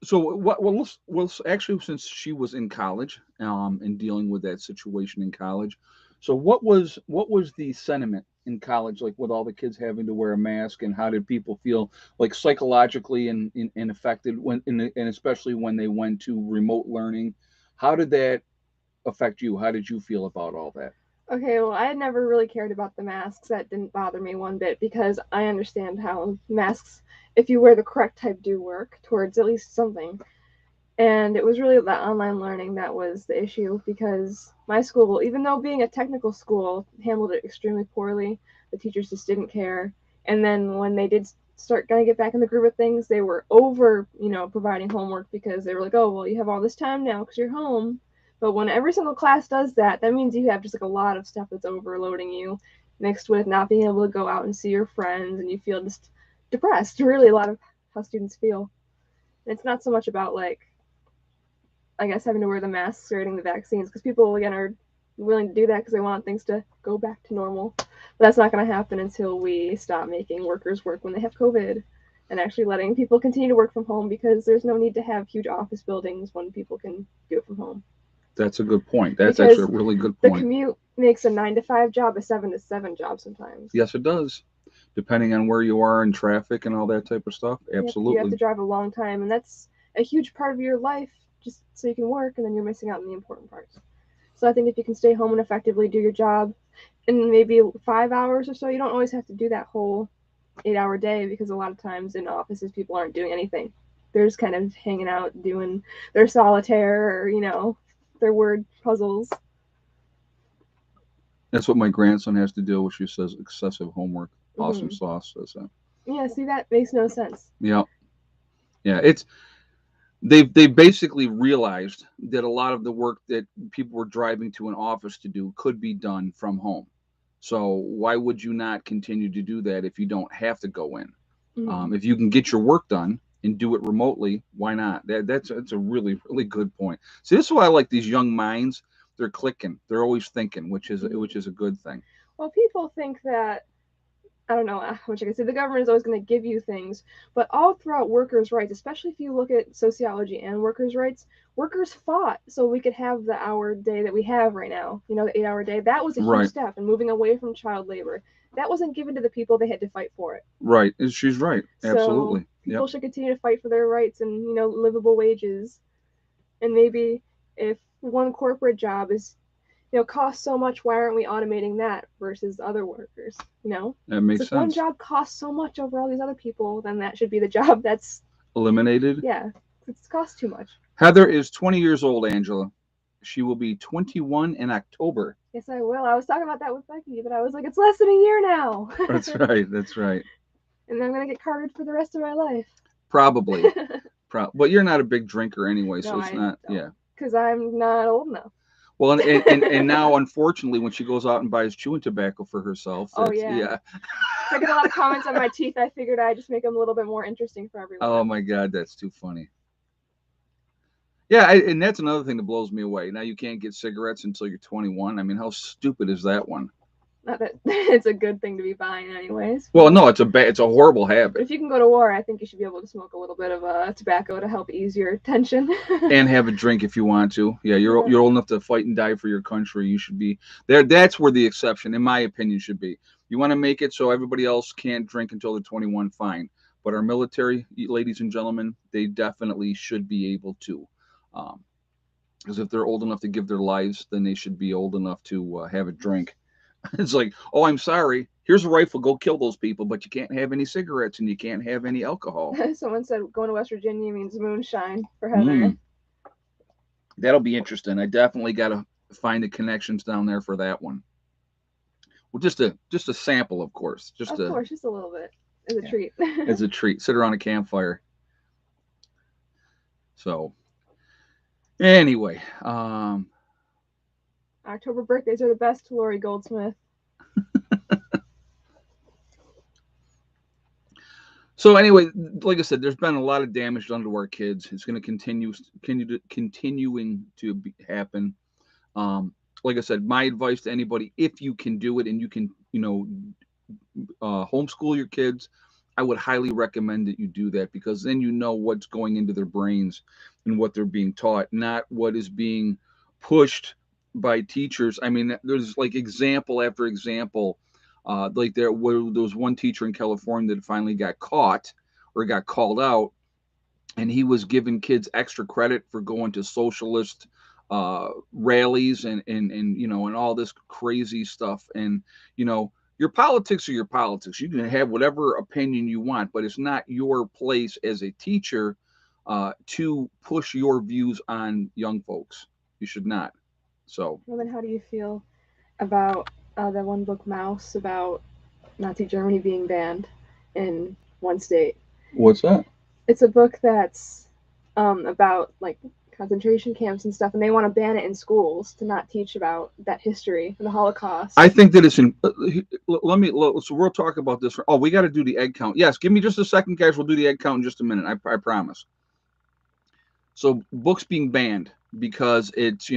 so what well actually, since she was in college and dealing with that situation in college, so what was the sentiment in college, like with all the kids having to wear a mask, and how did people feel, like psychologically and affected and especially when they went to remote learning? How did that affect you? How did you feel about all that? Okay, well, I had never really cared about the masks. That didn't bother me one bit because I understand how masks, if you wear the correct type, do work towards at least something. And it was really that online learning that was the issue because my school, even though being a technical school, handled it extremely poorly. The teachers just didn't care. And then when they did start going to get back in the groove of things, they were over, providing homework because they were like, oh, well, you have all this time now because you're home. But when every single class does that, that means you have just like a lot of stuff that's overloading you, mixed with not being able to go out and see your friends, and you feel just depressed. Really, a lot of how students feel. And it's not so much about like I guess having to wear the masks or getting the vaccines because people again are willing to do that because they want things to go back to normal. But that's not going to happen until we stop making workers work when they have COVID and actually letting people continue to work from home because there's no need to have huge office buildings when people can do it from home. That's a good point. That's Because actually a really good the point. commute makes a 9 to 5 job a 7 to 7 job sometimes. Yes, it does. Depending on where you are in traffic and all that type of stuff. You have Absolutely. to drive a long time, and that's a huge part of your life just so you can work, and then you're missing out on the important parts. So I think if you can stay home and effectively do your job in maybe 5 hours or so, you don't always have to do that whole 8 hour day because a lot of times in offices people aren't doing anything. They're just kind of hanging out doing their solitaire or, their word puzzles. That's what my grandson has to do, which he says excessive homework. Awesome Mm-hmm. sauce says that. Yeah, see, that makes no sense. Yeah. Yeah. They've basically realized that a lot of the work that people were driving to an office to do could be done from home. So why would you not continue to do that if you don't have to go in? Mm-hmm. If you can get your work done and do it remotely, why not? That's a really really good point. See, this is why I like these young minds. They're clicking. They're always thinking, which is a good thing. Well, people think that I don't know how much I can say. The government is always going to give you things, but all throughout workers' rights, especially if you look at sociology and workers' rights, workers fought so we could have the hour day that we have right now. The 8 hour day. That was a huge Right. step in moving away from child labor. That wasn't given to the people; they had to fight for it. Right. She's right. So Absolutely. people Yep. should continue to fight for their rights and livable wages. And maybe if one corporate job is costs so much, why aren't we automating that versus other workers? That It's makes like one sense. job costs so much over all these other people, then that should be the job that's Eliminated. yeah, it's cost too much. Heather is 20 years old, Angela. She will be 21 in October. Yes, I will. I was talking about that with Becky, but I was like, it's less than a year now. That's right. That's right. And then I'm gonna get carded for the rest of my life. Probably. But you're not a big drinker anyway, so No, it's I not. don't. Yeah. Because I'm not old enough. Well, and now, unfortunately, when she goes out and buys chewing tobacco for herself, Oh yeah. I get a lot of comments on my teeth. I figured I'd just make them a little bit more interesting for everyone. Oh my God, that's too funny. Yeah, and that's another thing that blows me away. Now you can't get cigarettes until you're 21. I mean, how stupid is that one? Not that it's a good thing to be buying anyways. Well, no, it's a horrible But habit. if you can go to war, I think you should be able to smoke a little bit of tobacco to help ease your tension. And have a drink if you want to. Yeah, Yeah. you're old enough to fight and die for your country. You should be there. That's where the exception, in my opinion, should be. You want to make it so everybody else can't drink until they're 21, fine. But our military, ladies and gentlemen, they definitely should be able to. Because if they're old enough to give their lives, then they should be old enough to have a drink. It's like, oh, I'm sorry. Here's a rifle. Go kill those people, but you can't have any cigarettes and you can't have any alcohol. Someone said going to West Virginia means moonshine for Heather. Mm, that'll be interesting. I definitely got to find the connections down there for that one. Well, just a sample, of course. Of course, just a little bit as a treat. As a treat. Sit around a campfire. So, anyway, October birthdays are the best, Lori Goldsmith. so anyway, like I said, there's been a lot of damage done to our kids. It's going to continuing to happen. Like I said, my advice to anybody, if you can do it and you can, homeschool your kids, I would highly recommend that you do that, because then you know what's going into their brains and what they're being taught, not what is being pushed by teachers. I mean, there's like example after example. Like there was one teacher in California that finally got caught or got called out, and he was giving kids extra credit for going to socialist rallies and all this crazy stuff. And your politics are your politics. You can have whatever opinion you want, but it's not your place as a teacher to push your views on young folks. You should not. So, Well, then how do you feel about that one book, Mouse, about Nazi Germany being banned in one state? what's that? It's a book that's about like concentration camps and stuff, and they want to ban it in schools to not teach about that history and the Holocaust. I think that it's in. So we'll talk about this. Oh, we got to do the egg count. Yes, give me just a second, guys. We'll do the egg count in just a minute. I promise. So books being banned because it's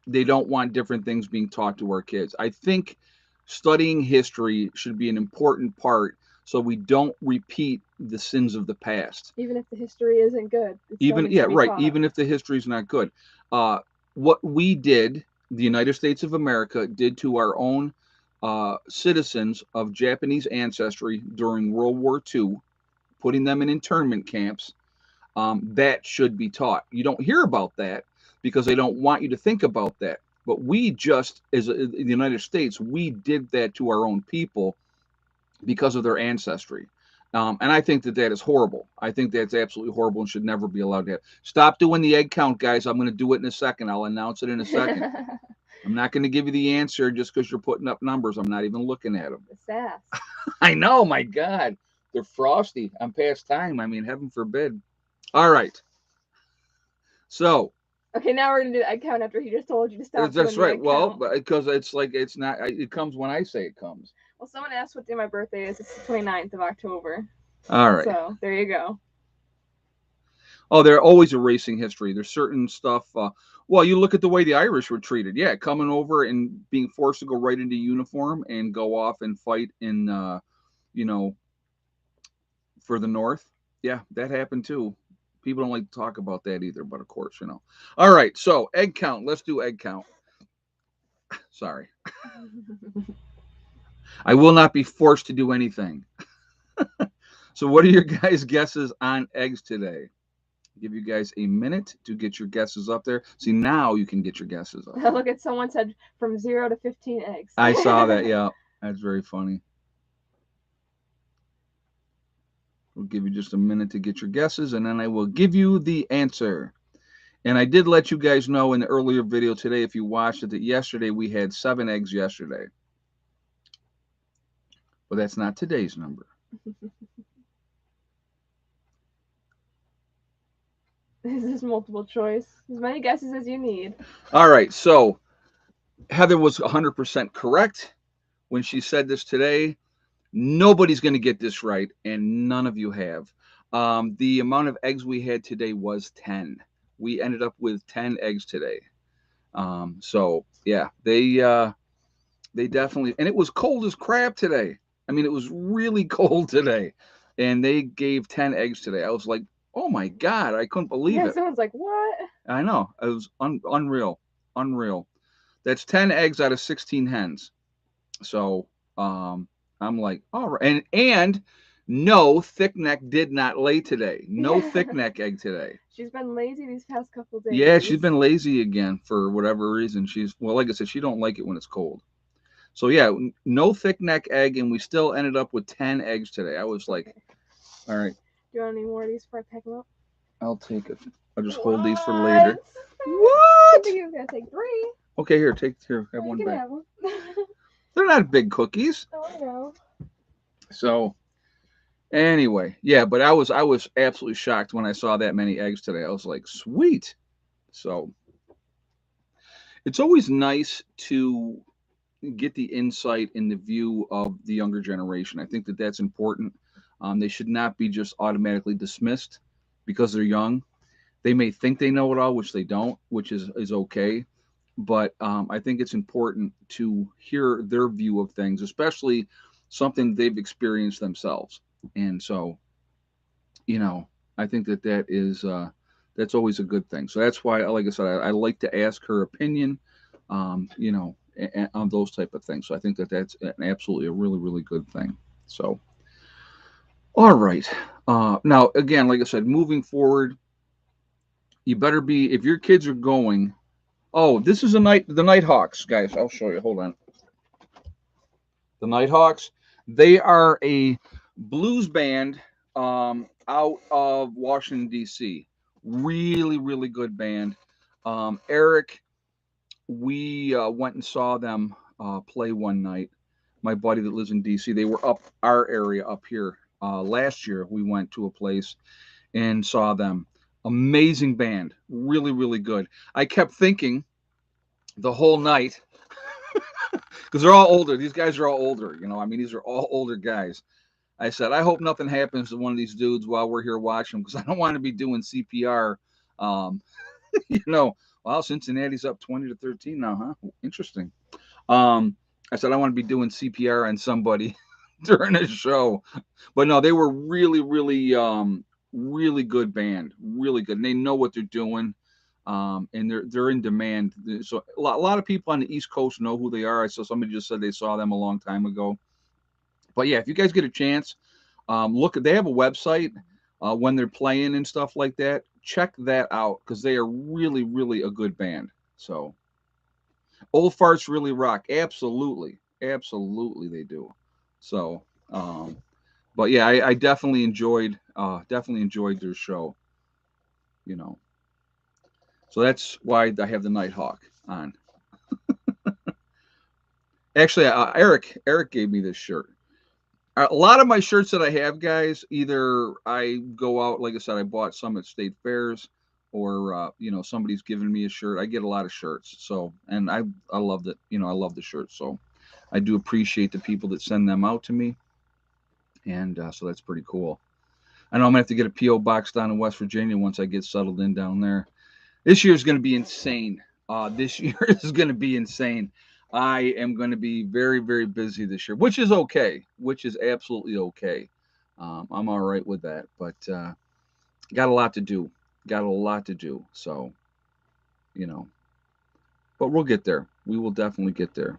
they don't want different things being taught to our kids. I think studying history should be an important part so we don't repeat the sins of the past. Even if the history isn't good. Even if the history is not good. What we did, the United States of America did to our own citizens of Japanese ancestry during World War II, putting them in internment camps, that should be taught. You don't hear about that because they don't want you to think about that. But we just, as the United States, we did that to our own people because of their ancestry. And I think that is horrible. I think that's absolutely horrible and should never be allowed to happen. Stop doing the egg count, guys. I'm going to do it in a second. I'll announce it in a second. I'm not going to give you the answer just because you're putting up numbers. I'm not even looking at them. The sass. I know, my God. They're frosty. I'm past time. I mean, heaven forbid. All right. So. Okay, now we're going to do the egg count after he just told you to stop. That's right. Well, because it's like it's not. It comes when I say it comes. Well, someone asked what day my birthday is. It's the 29th of October. All right. So there you go. Oh, they're always erasing history. There's certain stuff. Well, you look at the way the Irish were treated. Yeah, coming over and being forced to go right into uniform and go off and fight in, for the North. Yeah, that happened too. People don't like to talk about that either, but of course, All right, so egg count. Let's do egg count. Sorry. I will not be forced to do anything. So what are your guys' guesses on eggs today? Give you guys a minute to get your guesses up there. See, now you can get your guesses up. Look at someone said from 0 to 15 eggs. I saw that. Yeah, that's very funny. We'll give you just a minute to get your guesses, and then I will give you the answer. And I did let you guys know in the earlier video today, if you watched it, that yesterday we had 7 eggs yesterday. But that's not today's number. This is multiple choice. As many guesses as you need. All right. So Heather was 100% correct when she said this today. Nobody's going to get this right, and none of you have. The amount of eggs we had today was 10. We ended up with 10 eggs today. So, yeah, they They definitely, and it was cold as crap today. I mean, it was really cold today, and they gave 10 eggs today. I was like, oh my god, I couldn't believe Yeah, it. someone's like, what? I know, it was unreal, unreal. That's 10 eggs out of 16 hens. So I'm like, all right, and no thick neck did not lay today. No thick neck egg today. She's been lazy these past couple Yeah, she's days. been lazy again for whatever reason. She's well, like I said, she don't like it when it's cold. So yeah, no thick neck egg, and we still ended up with 10 eggs today. I was like, Okay. all right, Do you want any more of these before I pack them up? I'll take it. I'll just hold these for What? later. I What? think you was gonna take 3. Okay, here, have Oh, you one can back. have them. They're not big cookies. Oh, I know. So anyway, yeah, but I was absolutely shocked when I saw that many eggs today. I was like, sweet. So it's always nice to get the insight and the view of the younger generation. I think that that's important. They should not be just automatically dismissed because they're young. They may think they know it all, which they don't, which is okay. But I think it's important to hear their view of things, especially something they've experienced themselves. And so, you know, I think that that's always a good thing. So that's why, like I said, I like to ask her opinion, on those type of things. So I think that that's absolutely a really, really good thing. So, all right. Now, again, like I said, moving forward, you better be if your kids are going. Oh, this is the Nighthawks, guys. I'll show you. Hold on. The Nighthawks. They are a blues band out of Washington D.C. Really, really good band. Eric, we went and saw them play one night. My buddy that lives in D.C. They were up our area up here last year. We went to a place and saw them. Amazing band, really, really good. I kept thinking the whole night because they're all older. These guys are all older. I mean, these are all older guys. I said, I hope nothing happens to one of these dudes while we're here watching because I don't want to be doing CPR. Um, you know, well, Cincinnati's up 20-13 now, huh? Interesting. Um, I said I want to be doing CPR on somebody during a show, but no, they were really, really, really good band, really good. And they know what they're doing, and they're in demand. So a lot of people on the East Coast know who they are. I saw somebody just said they saw them a long time ago. But yeah, if you guys get a chance, look. They have a website when they're playing and stuff like that. Check that out because they are really, really a good band. So old farts really rock. Absolutely, absolutely they do. So, but yeah, I definitely enjoyed their show. You know, so that's why I have the Nighthawk on. Actually, Eric gave me this shirt. A lot of my shirts that I have, guys, either I go out, like I said, I bought some at state fairs, or somebody's giving me a shirt. I get a lot of shirts, so and I love that. I love the shirts, so I do appreciate the people that send them out to me, and so that's pretty cool. I know I'm gonna have to get a PO box down in West Virginia once I get settled in down there. This year is gonna be insane. This year is gonna be insane. I am going to be very, very busy this year, which is okay, which is absolutely okay. I'm all right with that, but got a lot to do. Got a lot to do. So, you know, but we'll get there. We will definitely get there.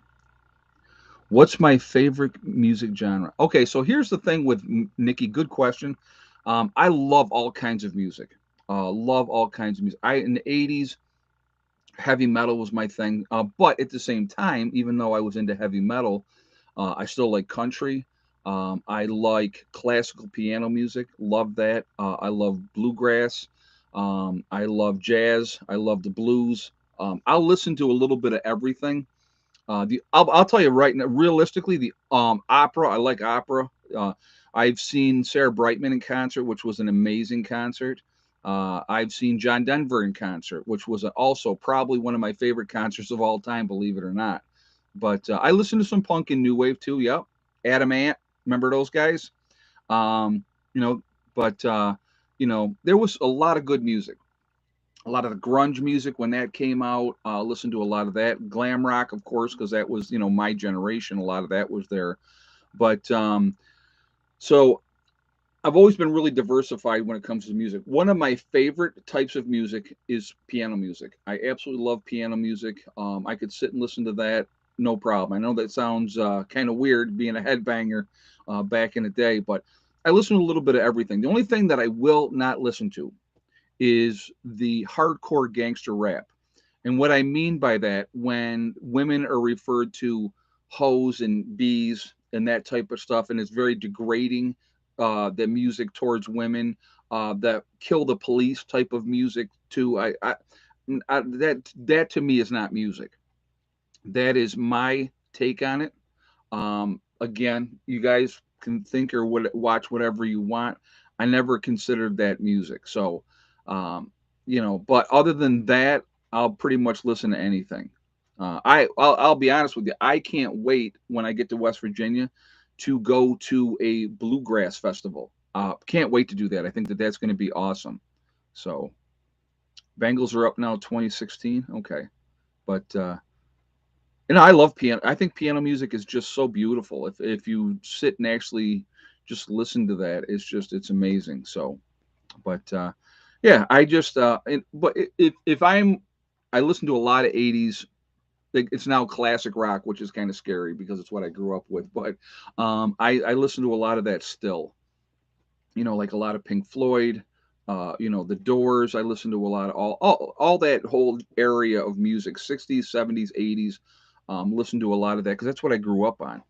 What's my favorite music genre? Okay, so here's the thing with Nikki. Good question. I love all kinds of music. Love all kinds of music. In the '80s, heavy metal was my thing. But at the same time, even though I was into heavy metal, I still like country. I like classical piano music. Love that. I love bluegrass. I love jazz. I love the blues. I'll listen to a little bit of everything. I'll tell you right now, realistically, the opera. I like opera. I've seen Sarah Brightman in concert, which was an amazing concert. I've seen John Denver in concert, which was also probably one of my favorite concerts of all time, believe it or not. But I listen to some punk and new wave too. Yep, Adam Ant, remember those guys? Um, you know, but there was a lot of good music. A lot of the grunge music when that came out. Listened to a lot of that. Glam rock, of course, because that was my generation. A lot of that was there. But so I've always been really diversified when it comes to music. One of my favorite types of music is piano music. I absolutely love piano music. I could sit and listen to that, no problem. I know that sounds kind of weird being a headbanger back in the day, but I listen to a little bit of everything. The only thing that I will not listen to is the hardcore gangster rap. And what I mean by that, when women are referred to hoes and bees and that type of stuff, and it's very degrading, the music towards women, that kill the police type of music too. That to me is not music. That is my take on it. Again, you guys can think or watch whatever you want. I never considered that music. So, um, but other than that, I'll pretty much listen to anything. I'll be honest with you. I can't wait when I get to West Virginia to go to a bluegrass festival. Can't wait to do that. I think that that's going to be awesome. So, Bengals are up now, 2016. Okay, but I love piano. I think piano music is just so beautiful. If you sit and actually just listen to that, it's amazing. So, but yeah, I just but if I listen to a lot of 80s. It's now classic rock, which is kind of scary because it's what I grew up with. But I listen to a lot of that still. Like a lot of Pink Floyd. The Doors. I listen to a lot of all that whole area of music, 60s, 70s, 80s. Listen to a lot of that because that's what I grew up on.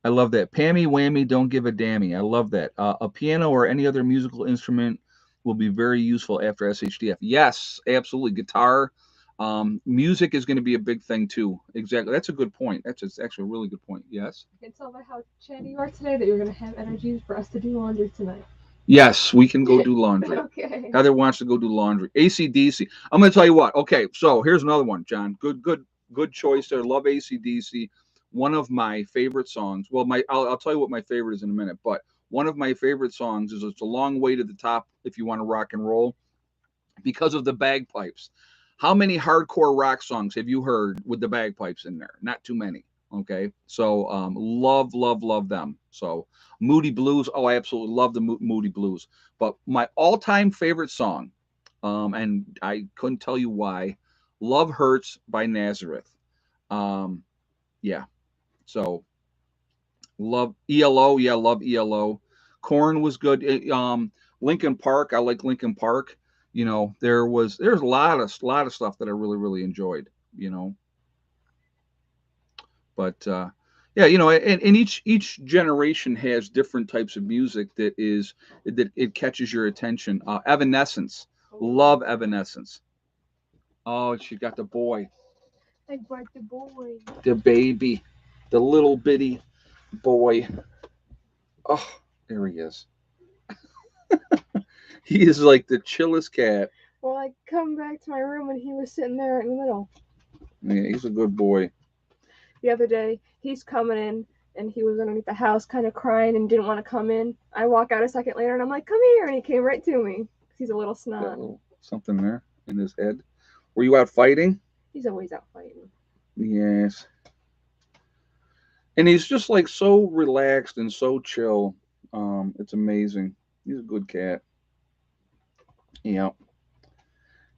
I love that. Pammy whammy, don't give a dammy. I love that. A piano or any other musical instrument will be very useful after SHDF. Yes, absolutely. Guitar, music is going to be a big thing too. Exactly. That's a good point. Actually a really good point. Yes. I can tell by how chatty you are today that you're going to have energy for us to do laundry tonight. Yes, we can go do laundry. Okay. Heather wants to go do laundry. ACDC. I'm going to tell you what. Okay, so here's another one, John. Good choice there. Love ACDC. One of my favorite songs. Well, I'll tell you what my favorite is in a minute, but one of my favorite songs is "It's a Long Way to the Top" if you want to rock and roll because of the bagpipes. How many hardcore rock songs have you heard with the bagpipes in there? Not too many. Okay, so love them. So Moody Blues. Oh, I absolutely love the Moody Blues. But my all-time favorite song, and I couldn't tell you why, "Love Hurts" by Nazareth. Um, yeah. So love ELO. Yeah, love ELO. Corn was good. Lincoln Park. I like Lincoln Park. There's a lot of stuff that I really enjoyed. You know, but yeah, and each generation has different types of music that it catches your attention. Evanescence. Love Evanescence. Oh, she got the boy, I brought the boy. the baby, the little bitty boy. Oh, there he is. He is like the chillest cat. Well, I come back to my room and he was sitting there in the middle. Yeah, he's a good boy. The other day, he's coming in and he was underneath the house kind of crying and didn't want to come in. I walk out a second later and I'm like, come here. And he came right to me. He's a little Got a snot. little something there in his head. Were you out fighting? He's always out fighting. Yes. And he's just like so relaxed and so chill. It's amazing. He's a good cat. Yeah.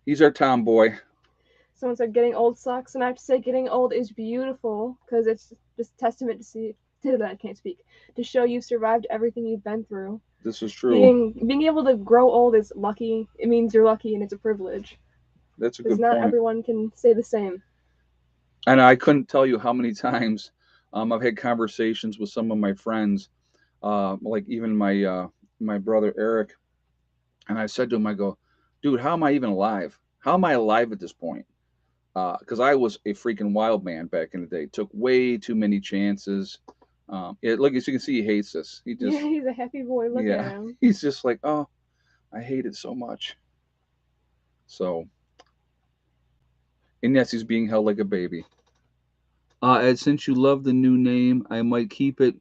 He's our tomboy. Someone said getting old sucks, and I have to say getting old is beautiful because it's just testament to see that I can't speak to show you've survived everything you've been through. This is true. Being able to grow old is lucky. It means you're lucky and it's a privilege. That's a Because good not point. everyone can say the same. And I couldn't tell you how many times I've had conversations with some of my friends, like even my brother Eric, and I said to him, I go, dude, how am I even alive? How am I alive at this point? Because I was a freaking wild man back in the day. Took way too many chances. Look, as you can see, he hates this. He just, Yeah, he's a happy boy. Look at him. He's just like, oh, I hate it so much. So, and yes, he's being held like a baby. Ed, since you love the new name, I might keep it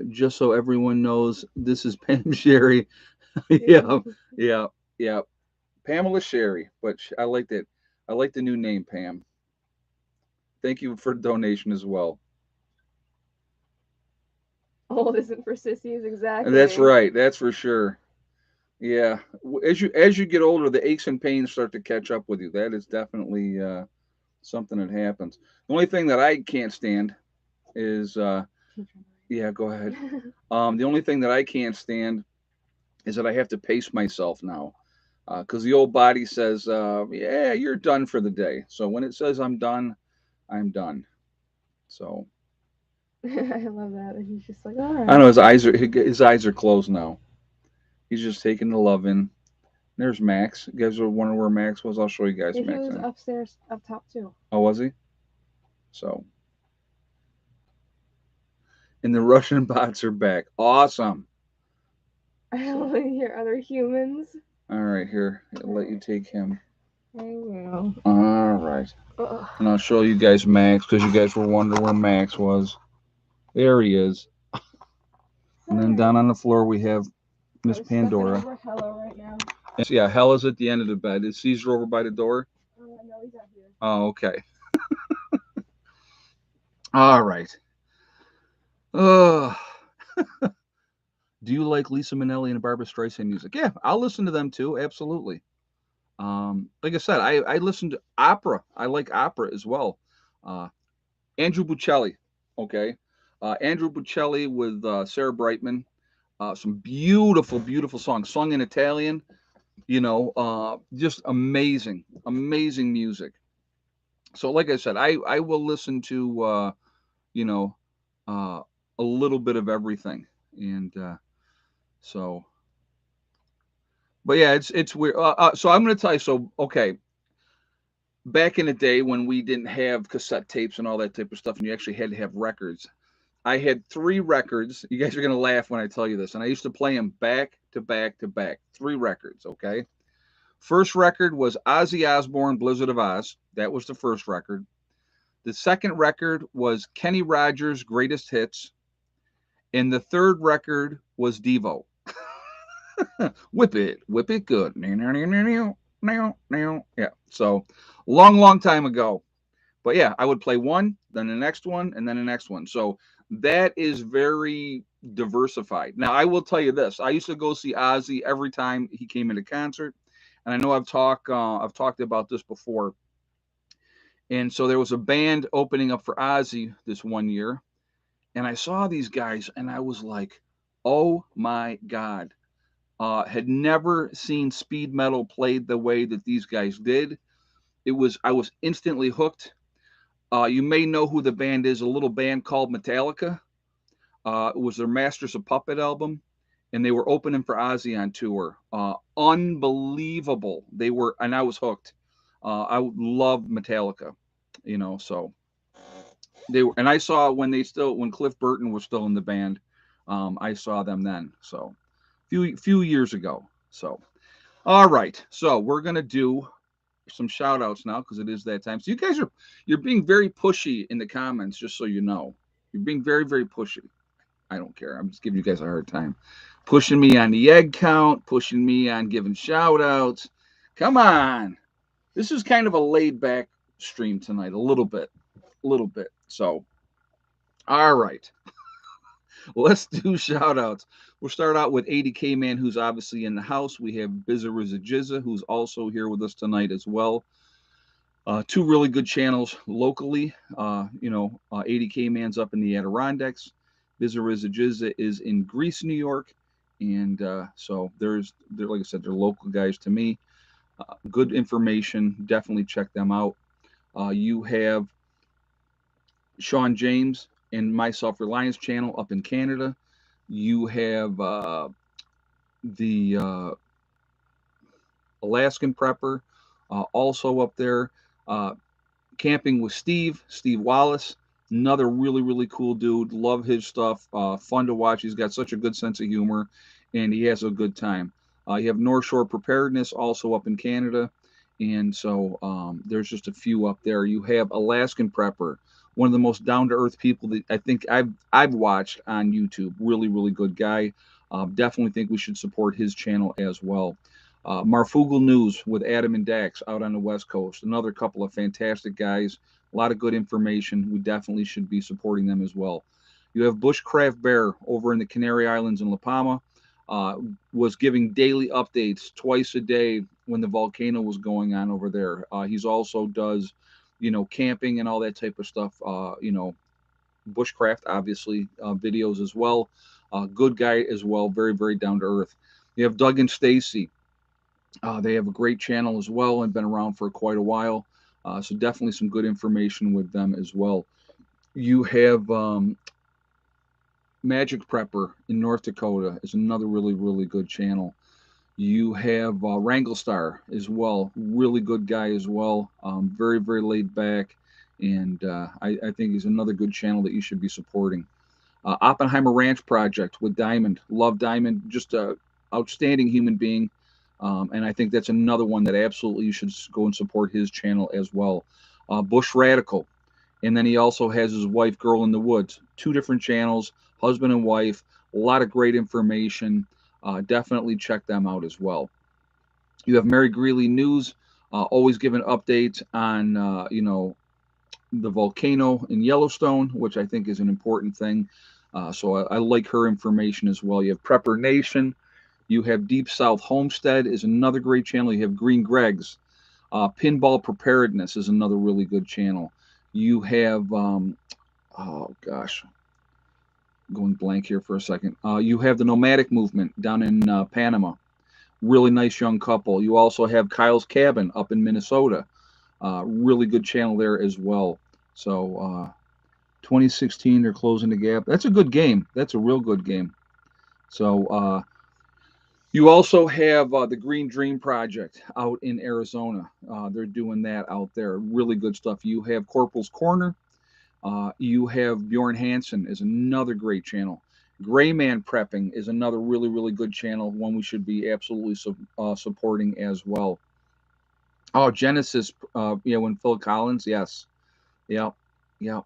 just so everyone knows this is Pam Sherry. Yeah, yeah. Yeah, Pamela Sherry, but I like that. I like the new name, Pam. Thank you for the donation as well. Old isn't for sissies, And that's exactly. right. That's for sure. Yeah, as you get older, the aches and pains start to catch up with you. That is definitely something that happens. The only thing that I can't stand is yeah, go ahead. The only thing that I can't stand is that I have to pace myself now, because the old body says, "Yeah, you're done for the day." So when it says I'm done, I'm done. So I love that. And he's just like, all I don't right. know his eyes are closed now. He's just taking the love in. There's Max. You guys are wondering where Max was? I'll show you guys Yeah, he Max was in. upstairs, up top too. Oh, was he? So, and the Russian bots are back. Awesome. I So, want to hear other humans. all right, here. I'll let you take him. I will. All right. Ugh. And I'll show you guys Max because you guys were wondering where Max was. There he is. And then down Sorry. on the floor we have Miss Probably stepping Pandora. over Hello right now. And yeah, Hell is at the end of the bed. Is Caesar over by the door? No, he's not here. Oh, okay. All right. Uh, do you like Lisa Minnelli and Barbara Streisand music? Yeah, I'll listen to them too. Absolutely. Like I said, I listen to opera. I like opera as well. Uh, Andrew Bocelli. Okay. Andrew Bocelli with Sarah Brightman. Some beautiful, beautiful songs sung in Italian. Just amazing, amazing music. So, like I said, I will listen to you know uh, a little bit of everything, and so. But yeah, it's weird. So I'm going to tell you. So okay, back in the day when we didn't have cassette tapes and all that type of stuff, and you actually had to have records. I had three records. You guys are going to laugh when I tell you this, and I used to play them back to back to back. Three records. Okay. First record was Ozzy Osbourne, Blizzard of Oz. That was the first record. The second record was Kenny Rogers' Greatest Hits. And the third record was Devo. Whip it good. Yeah. So long, long time ago. But yeah, I would play one, then the next one, and then the next one. So that is very diversified. Now I will tell you this: I used to go see Ozzy every time he came into concert, and I know I've talked about this before. And so there was a band opening up for Ozzy this one year, and I saw these guys, and I was like, "Oh my god!" Had never seen speed metal played the way that these guys did. I was instantly hooked. You may know who the band is, a little band called Metallica. It was their Masters of Puppet album, and they were opening for Ozzy on tour. Unbelievable. They were, and I was hooked. I love Metallica, so they were, and I saw when Cliff Burton was still in the band. I saw them then, so few years ago. So, all right, so we're gonna do some shout outs now because it is that time. So you're being very pushy in the comments, just so you know. You're being very, very pushy. I don't care. I'm just giving you guys a hard time. Pushing me on the egg count, pushing me on giving shout outs. Come on. This is kind of a laid back stream tonight, a little bit. A little bit. So, all right. Let's do shout outs. We'll start out with 80K Man, who's obviously in the house. We have Bizza Rizza Jizza, who's also here with us tonight as well. Two really good channels locally. 80K Man's up in the Adirondacks. Bizza Rizza Jizza is in Greece, New York. And so they're, like I said, they're local guys to me. Good information. Definitely check them out. You have Sean James and My Self Reliance channel up in Canada. You have the Alaskan Prepper also up there. Uh, Camping with Steve Wallace, another really, really cool dude. Love his stuff. Fun to watch. He's got such a good sense of humor, and he has a good time. You have North Shore Preparedness also up in Canada, and so there's just a few up there. You have Alaskan Prepper, one of the most down to earth people that I think I've watched on YouTube. Really, really good guy. Definitely think we should support his channel as well. Marfugal News with Adam and Dax out on the West Coast. Another couple of fantastic guys. A lot of good information. We definitely should be supporting them as well. You have Bushcraft Bear over in the Canary Islands in La Palma. Was giving daily updates twice a day when the volcano was going on over there. He's also does, camping and all that type of stuff. Bushcraft, obviously, videos as well. Good guy as well. Very, very down to earth. You have Doug and Stacy. They have a great channel as well and been around for quite a while. So definitely some good information with them as well. You have Magic Prepper in North Dakota is another really, really good channel. You have Wrangle Star as well, really good guy as well. Very, very laid back, and I think he's another good channel that you should be supporting. Oppenheimer Ranch Project with Diamond, love Diamond, just a outstanding human being, and I think that's another one that absolutely you should go and support his channel as well. Bush Radical, and then he also has his wife, Girl in the Woods, two different channels, husband and wife, a lot of great information. Definitely check them out as well. You have Mary Greeley News, always giving updates on, the volcano in Yellowstone, which I think is an important thing. So I like her information as well. You have Prepper Nation. You have Deep South Homestead is another great channel. You have Green Greg's. Pinball Preparedness is another really good channel. You have, oh gosh, going blank here for a second. You have the Nomadic Movement down in Panama. Really nice young couple. You also have Kyle's Cabin up in Minnesota. Really good channel there as well. So 2016, they're closing the gap. That's a good game. That's a real good game. So you also have the Green Dream Project out in Arizona. They're doing that out there. Really good stuff. You have Corporal's Corner. You have Bjorn Hansen is another great channel. Gray Man Prepping is another really, really good channel, one we should be absolutely supporting as well. Oh, Genesis, when Phil Collins, yes. Yeah, yeah.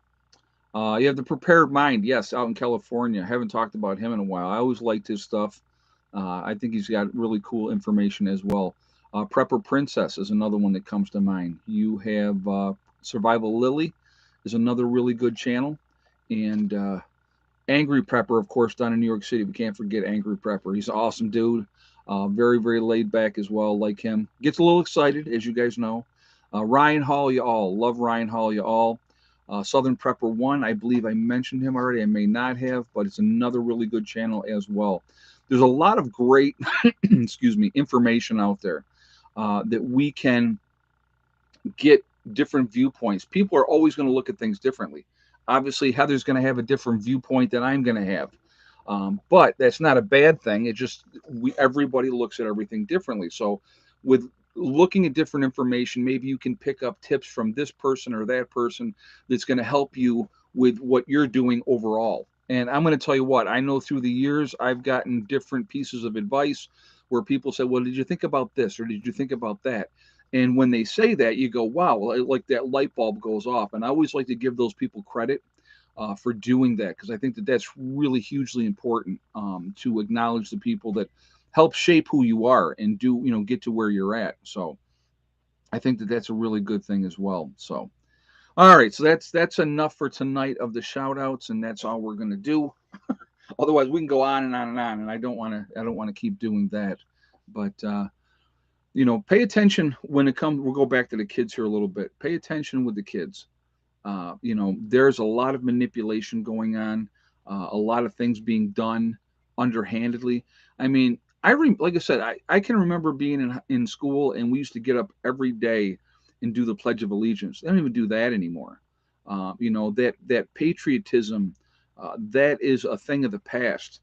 You have the Prepared Mind, yes, out in California. Haven't talked about him in a while. I always liked his stuff. I think he's got really cool information as well. Prepper Princess is another one that comes to mind. You have Survival Lily is another really good channel. And Angry Prepper, of course, down in New York City. We can't forget Angry Prepper. He's an awesome dude. Very, very laid back as well, like him. Gets a little excited, as you guys know. Ryan Hall, you all. Love Ryan Hall, you all. Southern Prepper 1, I believe I mentioned him already. I may not have, but it's another really good channel as well. There's a lot of great, excuse me, information out there that we can get different viewpoints. People are always going to look at things differently. Obviously, Heather's going to have a different viewpoint than I'm going to have. But that's not a bad thing. It just everybody looks at everything differently. So with looking at different information, maybe you can pick up tips from this person or that person that's going to help you with what you're doing overall. And I'm going to tell you what, I know through the years, I've gotten different pieces of advice where people say, well, did you think about this? Or did you think about that? And when they say that, you go, wow, like that light bulb goes off. And I always like to give those people credit for doing that, because I think that that's really hugely important to acknowledge the people that help shape who you are and get to where you're at. So I think that that's a really good thing as well. So, all right. So that's enough for tonight of the shout outs, and that's all we're going to do. Otherwise we can go on and on and on. And I don't want to keep doing that, but, pay attention when it comes. We'll go back to the kids here a little bit. Pay attention with the kids. There's a lot of manipulation going on, a lot of things being done underhandedly. I mean, like I said, I can remember being in school, and we used to get up every day and do the Pledge of Allegiance. They don't even do that anymore. That patriotism, that is a thing of the past.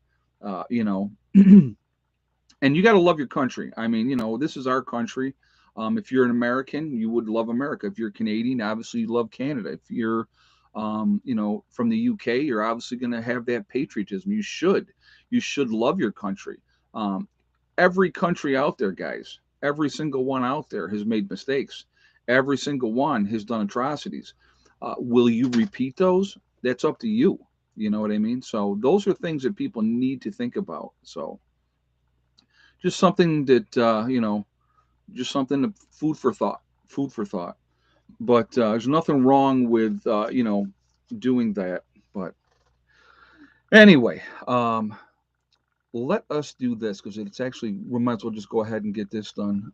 And you got to love your country. I mean, this is our country. If you're an American, you would love America. If you're Canadian, obviously you love Canada. If you're, from the UK, you're obviously going to have that patriotism. You should love your country. Every country out there, guys, every single one out there has made mistakes. Every single one has done atrocities. Will you repeat those? That's up to you. You know what I mean? So those are things that people need to think about. So just something that just something food for thought. Food for thought. But there's nothing wrong with doing that. But anyway, let us do this because it's actually we might as well just go ahead and get this done.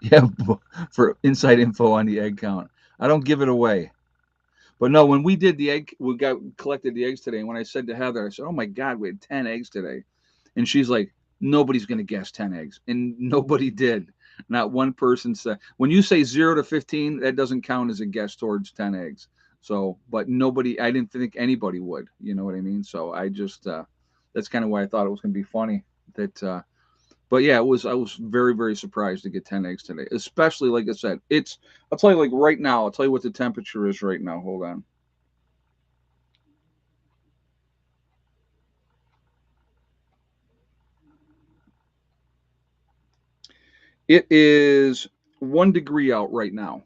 Yeah, for inside info on the egg count. I don't give it away. But no, when we did the egg, we got collected the eggs today. And when I said to Heather, I said, "Oh my God, we had 10 eggs today," and she's like, "Nobody's gonna guess 10 eggs," and nobody did. Not one person said. When you say 0 to 15, that doesn't count as a guess towards 10 eggs. So, but nobody, I didn't think anybody would. You know what I mean? So I just, that's kind of why I thought it was gonna be funny that but yeah, it was. I was very, very surprised to get 10 eggs today. Especially, like I said, it's. I'll tell you, like right now. I'll tell you what the temperature is right now. Hold on. It is 1 degree out right now.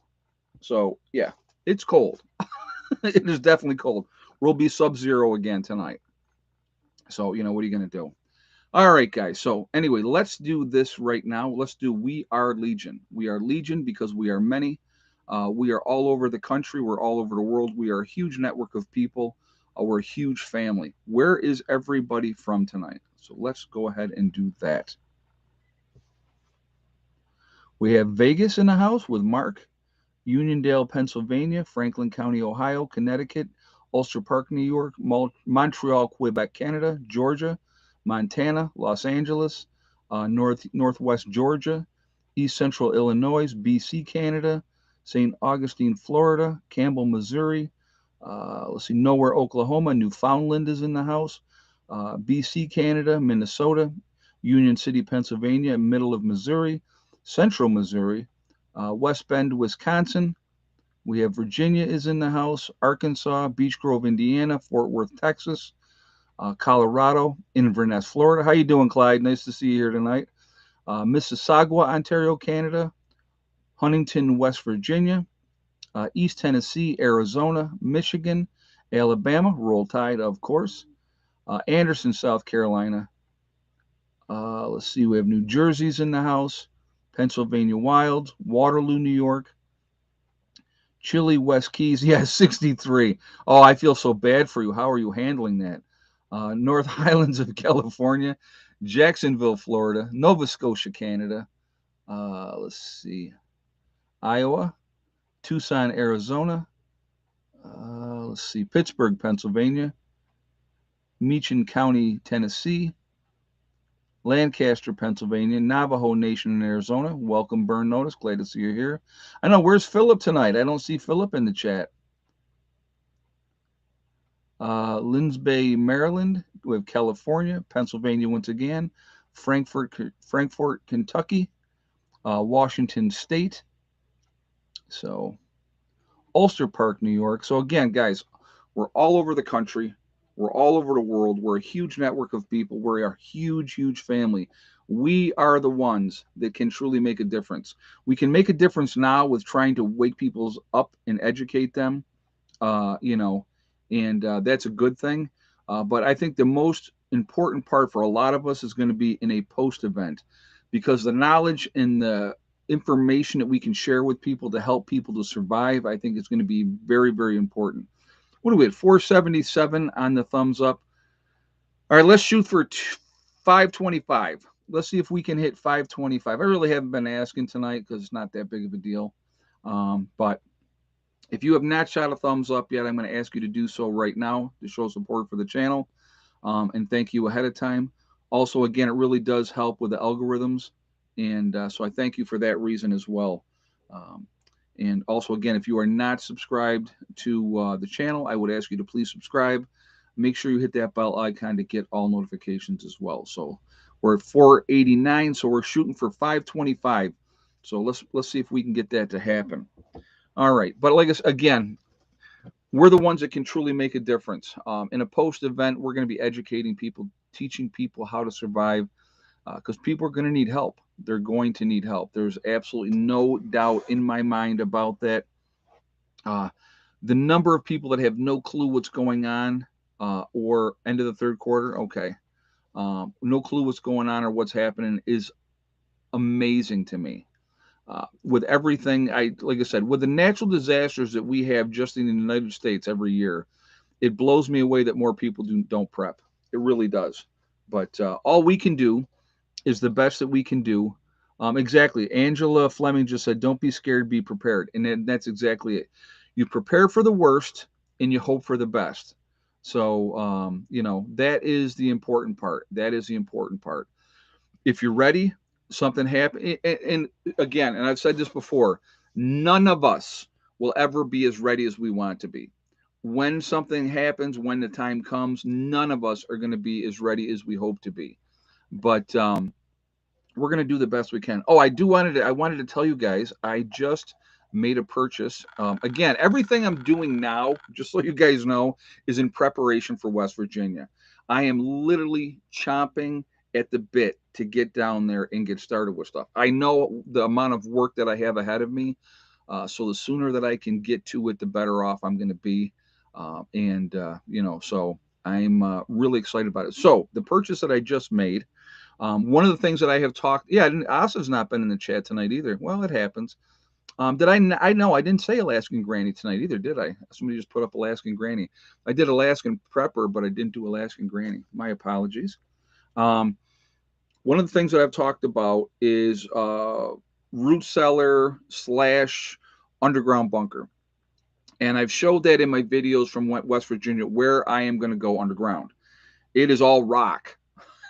So yeah, it's cold. It is definitely cold. We'll be sub-zero again tonight. So what are you gonna do? All right, guys. So anyway, let's do this right now. Let's do We Are Legion. We are Legion because we are many. We are all over the country. We're all over the world. We are a huge network of people. We're a huge family. Where is everybody from tonight? So let's go ahead and do that. We have Vegas in the house with Mark, Uniondale, Pennsylvania, Franklin County, Ohio, Connecticut, Ulster Park, New York, Montreal, Quebec, Canada, Georgia, Montana, Los Angeles, Northwest Georgia, East Central Illinois, BC, Canada, St. Augustine, Florida, Campbell, Missouri. Let's see, Nowhere, Oklahoma, Newfoundland is in the house, BC, Canada, Minnesota, Union City, Pennsylvania, middle of Missouri, Central Missouri, West Bend, Wisconsin. We have Virginia is in the house, Arkansas, Beech Grove, Indiana, Fort Worth, Texas, Colorado, Inverness, Florida. How you doing, Clyde? Nice to see you here tonight. Mississauga, Ontario, Canada, Huntington, West Virginia, East Tennessee, Arizona, Michigan, Alabama, Roll Tide, of course, Anderson, South Carolina. Let's see, we have New Jersey's in the house, Pennsylvania Wilds, Waterloo, New York, Chile, West Keys. Yeah, 63. Oh, I feel so bad for you. How are you handling that? North Highlands of California, Jacksonville, Florida, Nova Scotia, Canada. Let's see, Iowa, Tucson, Arizona. Let's see, Pittsburgh, Pennsylvania, Meechin County, Tennessee, Lancaster, Pennsylvania, Navajo Nation in Arizona. Welcome, Burn Notice. Glad to see you here. I know, where's Philip tonight? I don't see Philip in the chat. Lindsay, Maryland. We have California, Pennsylvania once again, Frankfort, Kentucky, Washington State. So Ulster Park, New York. So again, guys, we're all over the country. We're all over the world. We're a huge network of people. We're a huge, huge family. We are the ones that can truly make a difference. We can make a difference now with trying to wake people up and educate them, uh, you know, and that's a good thing. But I think the most important part for a lot of us is going to be in a post event because the knowledge and the information that we can share with people to help people to survive, I think is going to be very, very important. What do we at? 477 on the thumbs up. All right, let's shoot for 525. Let's see if we can hit 525. I really haven't been asking tonight because it's not that big of a deal. But if you have not shot a thumbs up yet, I'm going to ask you to do so right now to show support for the channel. And thank you ahead of time. Also, again, it really does help with the algorithms. And so I thank you for that reason as well. Um, and also, again, if you are not subscribed to the channel, I would ask you to please subscribe. Make sure you hit that bell icon to get all notifications as well. So we're at 489, so we're shooting for 525. So let's see if we can get that to happen. All right, but like I said, again, we're the ones that can truly make a difference. In a post event, we're going to be educating people, teaching people how to survive, because people are going to need help. They're going to need help. There's absolutely no doubt in my mind about that. Uh, the number of people that have no clue what's going on, or end of the third quarter, okay. no clue what's going on or what's happening is amazing to me. With everything, like I said, with the natural disasters that we have just in the United States every year, it blows me away that more people don't prep. It really does. But all we can do is the best that we can do. Exactly. Angela Fleming just said, "Don't be scared, be prepared," and that's exactly it. You prepare for the worst and you hope for the best. So that is the important part. That is the important part. If you're ready, something happen. And again, and I've said this before, none of us will ever be as ready as we want to be. When something happens, when the time comes, none of us are going to be as ready as we hope to be. But we're going to do the best we can. Oh, I wanted to tell you guys, I just made a purchase. Again, everything I'm doing now, just so you guys know, is in preparation for West Virginia. I am literally chomping at the bit to get down there and get started with stuff. I know the amount of work that I have ahead of me. So the sooner that I can get to it, the better off I'm going to be. So I'm really excited about it. So the purchase that I just made, one of the things that I have talked, yeah, Asa's not been in the chat tonight either. Well, it happens. Did I know I didn't say Alaskan Granny tonight either, did I? Somebody just put up Alaskan Granny. I did Alaskan Prepper, but I didn't do Alaskan Granny. My apologies. Um, One of the things that I've talked about is root cellar / underground bunker. And I've showed that in my videos from West Virginia where I am going to go underground. It is all rock.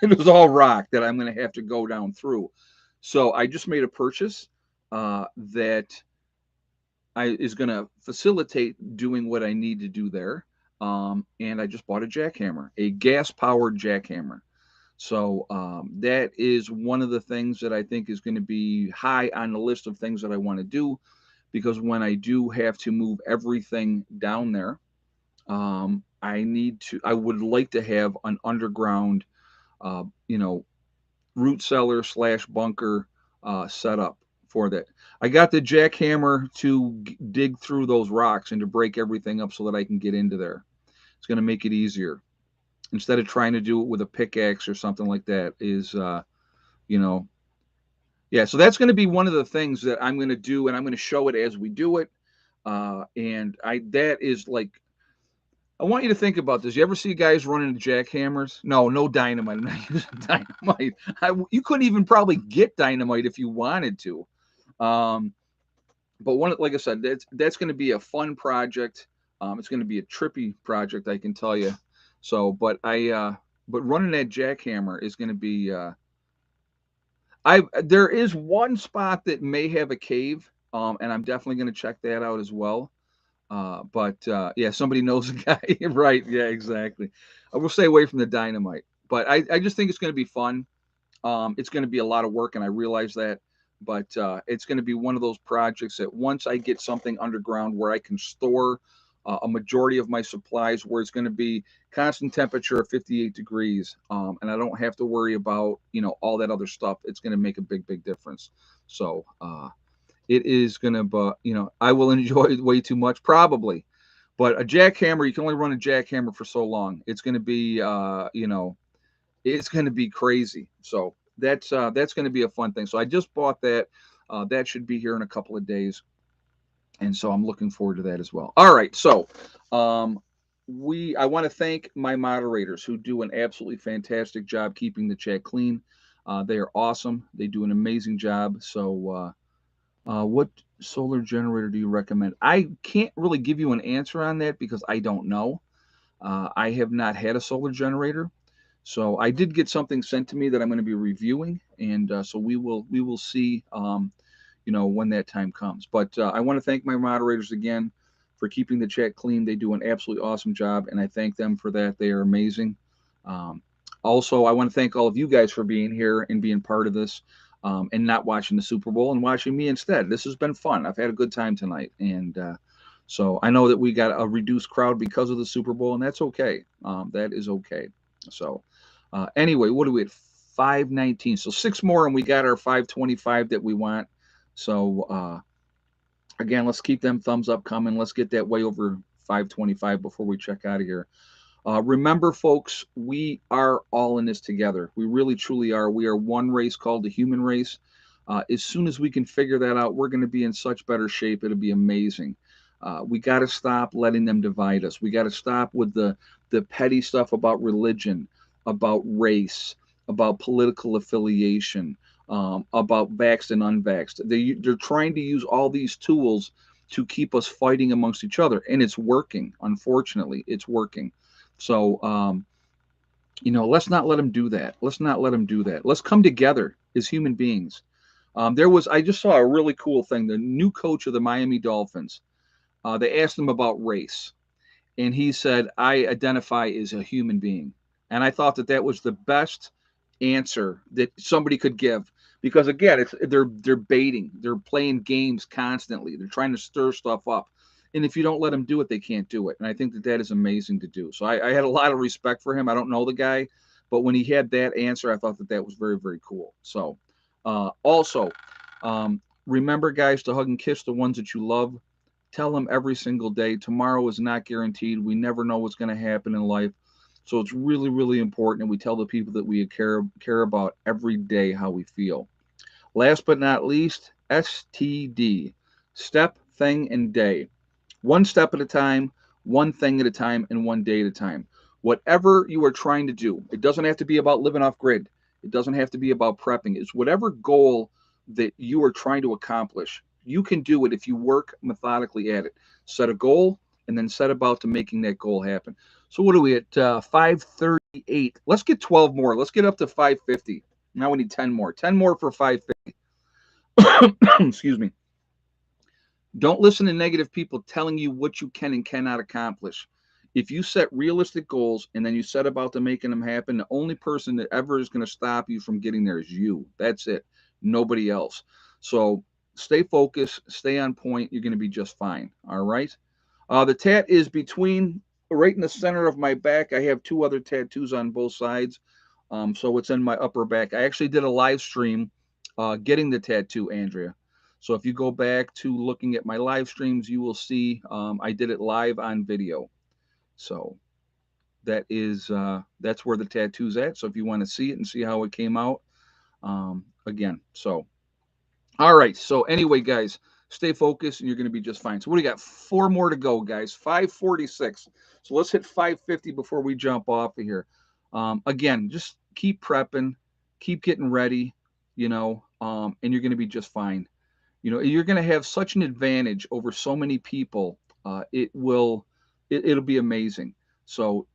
It is all rock that I'm going to have to go down through. So I just made a purchase that is going to facilitate doing what I need to do there. And I just bought a jackhammer, a gas powered jackhammer. So that is one of the things that I think is going to be high on the list of things that I want to do, because when I do have to move everything down there, I would like to have an underground, uh, you know, root cellar / bunker setup for that. I got the jackhammer to dig through those rocks and to break everything up so that I can get into there. It's going to make it easier instead of trying to do it with a pickaxe or something like that. You know, yeah. So that's going to be one of the things that I'm going to do, and I'm going to show it as we do it. And that is like, I want you to think about this. You ever see guys running jackhammers? No, no dynamite. I'm not using dynamite. You couldn't even probably get dynamite if you wanted to. Um, but like I said, that's going to be a fun project. It's going to be a trippy project, I can tell you. So, but running that jackhammer is going to be. There is one spot that may have a cave, and I'm definitely going to check that out as well. But yeah, somebody knows a guy, right? Yeah, exactly. I will stay away from the dynamite, but I just think it's going to be fun. It's going to be a lot of work, and I realize that, but it's going to be one of those projects that once I get something underground where I can store a majority of my supplies, where it's going to be constant temperature of 58 degrees, and I don't have to worry about all that other stuff. It's going to make a big difference. So it is going to, but I will enjoy it way too much probably. But a jackhammer, you can only run a jackhammer for so long. It's going to be, it's going to be crazy. So that's going to be a fun thing. So I just bought that. That should be here in a couple of days, and so I'm looking forward to that as well. All right, so um, I want to thank my moderators who do an absolutely fantastic job keeping the chat clean. They are awesome. They do an amazing job. So what solar generator do you recommend? I can't really give you an answer on that because I don't know. I have not had a solar generator. So I did get something sent to me that I'm going to be reviewing, and so we will see, when that time comes. But I want to thank my moderators again for keeping the chat clean. They do an absolutely awesome job, and I thank them for that. They are amazing. Um, Also, I want to thank all of you guys for being here and being part of this, and not watching the Super Bowl and watching me instead. This has been fun. I've had a good time tonight, and so I know that we got a reduced crowd because of the Super Bowl, and that's okay. That is okay. So. Anyway, what are we at? 519. So 6 more, and we got our 525 that we want. So again, let's keep them thumbs up coming. Let's get that way over 525 before we check out of here. Remember, folks, we are all in this together. We really, truly are. We are one race called the human race. As soon as we can figure that out, we're going to be in such better shape. It'll be amazing. We got to stop letting them divide us. We got to stop with the petty stuff about religion, about race, about political affiliation, about vaxxed and unvaxxed. They're trying to use all these tools to keep us fighting amongst each other, and it's working. Unfortunately, it's working. So, let's not let them do that. Let's not let them do that. Let's come together as human beings. I just saw a really cool thing. The new coach of the Miami Dolphins, they asked him about race, and he said, "I identify as a human being." And I thought that that was the best answer that somebody could give, because again, they're baiting, they're playing games constantly, they're trying to stir stuff up, and if you don't let them do it, they can't do it. And I think that that is amazing to do. So I had a lot of respect for him. I don't know the guy, but when he had that answer, I thought that that was very, very cool. So also, remember, guys, to hug and kiss the ones that you love. Tell them every single day. Tomorrow is not guaranteed. We never know what's going to happen in life. So it's really, really important that we tell the people that we care about every day how we feel. Last but not least, STD. Step, thing, and day. One step at a time, one thing at a time, and one day at a time. Whatever you are trying to do, it doesn't have to be about living off grid. It doesn't have to be about prepping. It's whatever goal that you are trying to accomplish. You can do it if you work methodically at it. Set a goal and then set about to making that goal happen. So what are we at? 538. Let's get 12 more. Let's get up to 550. Now we need 10 more. 10 more for 550. Excuse me. Don't listen to negative people telling you what you can and cannot accomplish. If you set realistic goals and then you set about to making them happen, the only person that ever is going to stop you from getting there is you. That's it. Nobody else. So stay focused, stay on point. You're going to be just fine. All right. The tat is between, right in the center of my back. I have two other tattoos on both sides. So it's in my upper back. I actually did a live stream getting the tattoo, Andrea. So if you go back to looking at my live streams, you will see I did it live on video. So that's where the tattoo's at. So if you want to see it and see how it came out, again. So all right. So anyway, guys, stay focused and you're going to be just fine. So what do you got? Four more to go, guys. 546. So let's hit 550 before we jump off of here. Again, just keep prepping, keep getting ready, and you're going to be just fine. You're going to have such an advantage over so many people. It'll be amazing. So,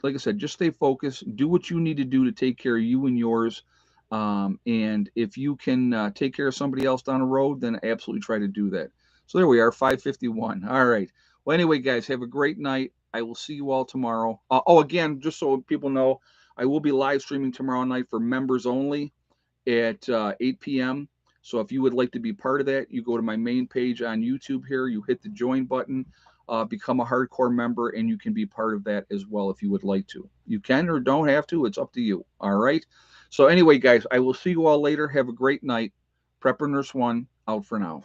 like I said, just stay focused. Do what you need to do to take care of you and yours. And if you can take care of somebody else down the road, then absolutely try to do that. So there we are, 551. All right. Well, anyway, guys, have a great night. I will see you all tomorrow. Again, just so people know, I will be live streaming tomorrow night for members only at 8 p.m. So if you would like to be part of that, you go to my main page on YouTube here, you hit the join button, become a hardcore member, and you can be part of that as well if you would like to. You can or don't have to. It's up to you. All right. So anyway, guys, I will see you all later. Have a great night. Prepper Nurse One out for now.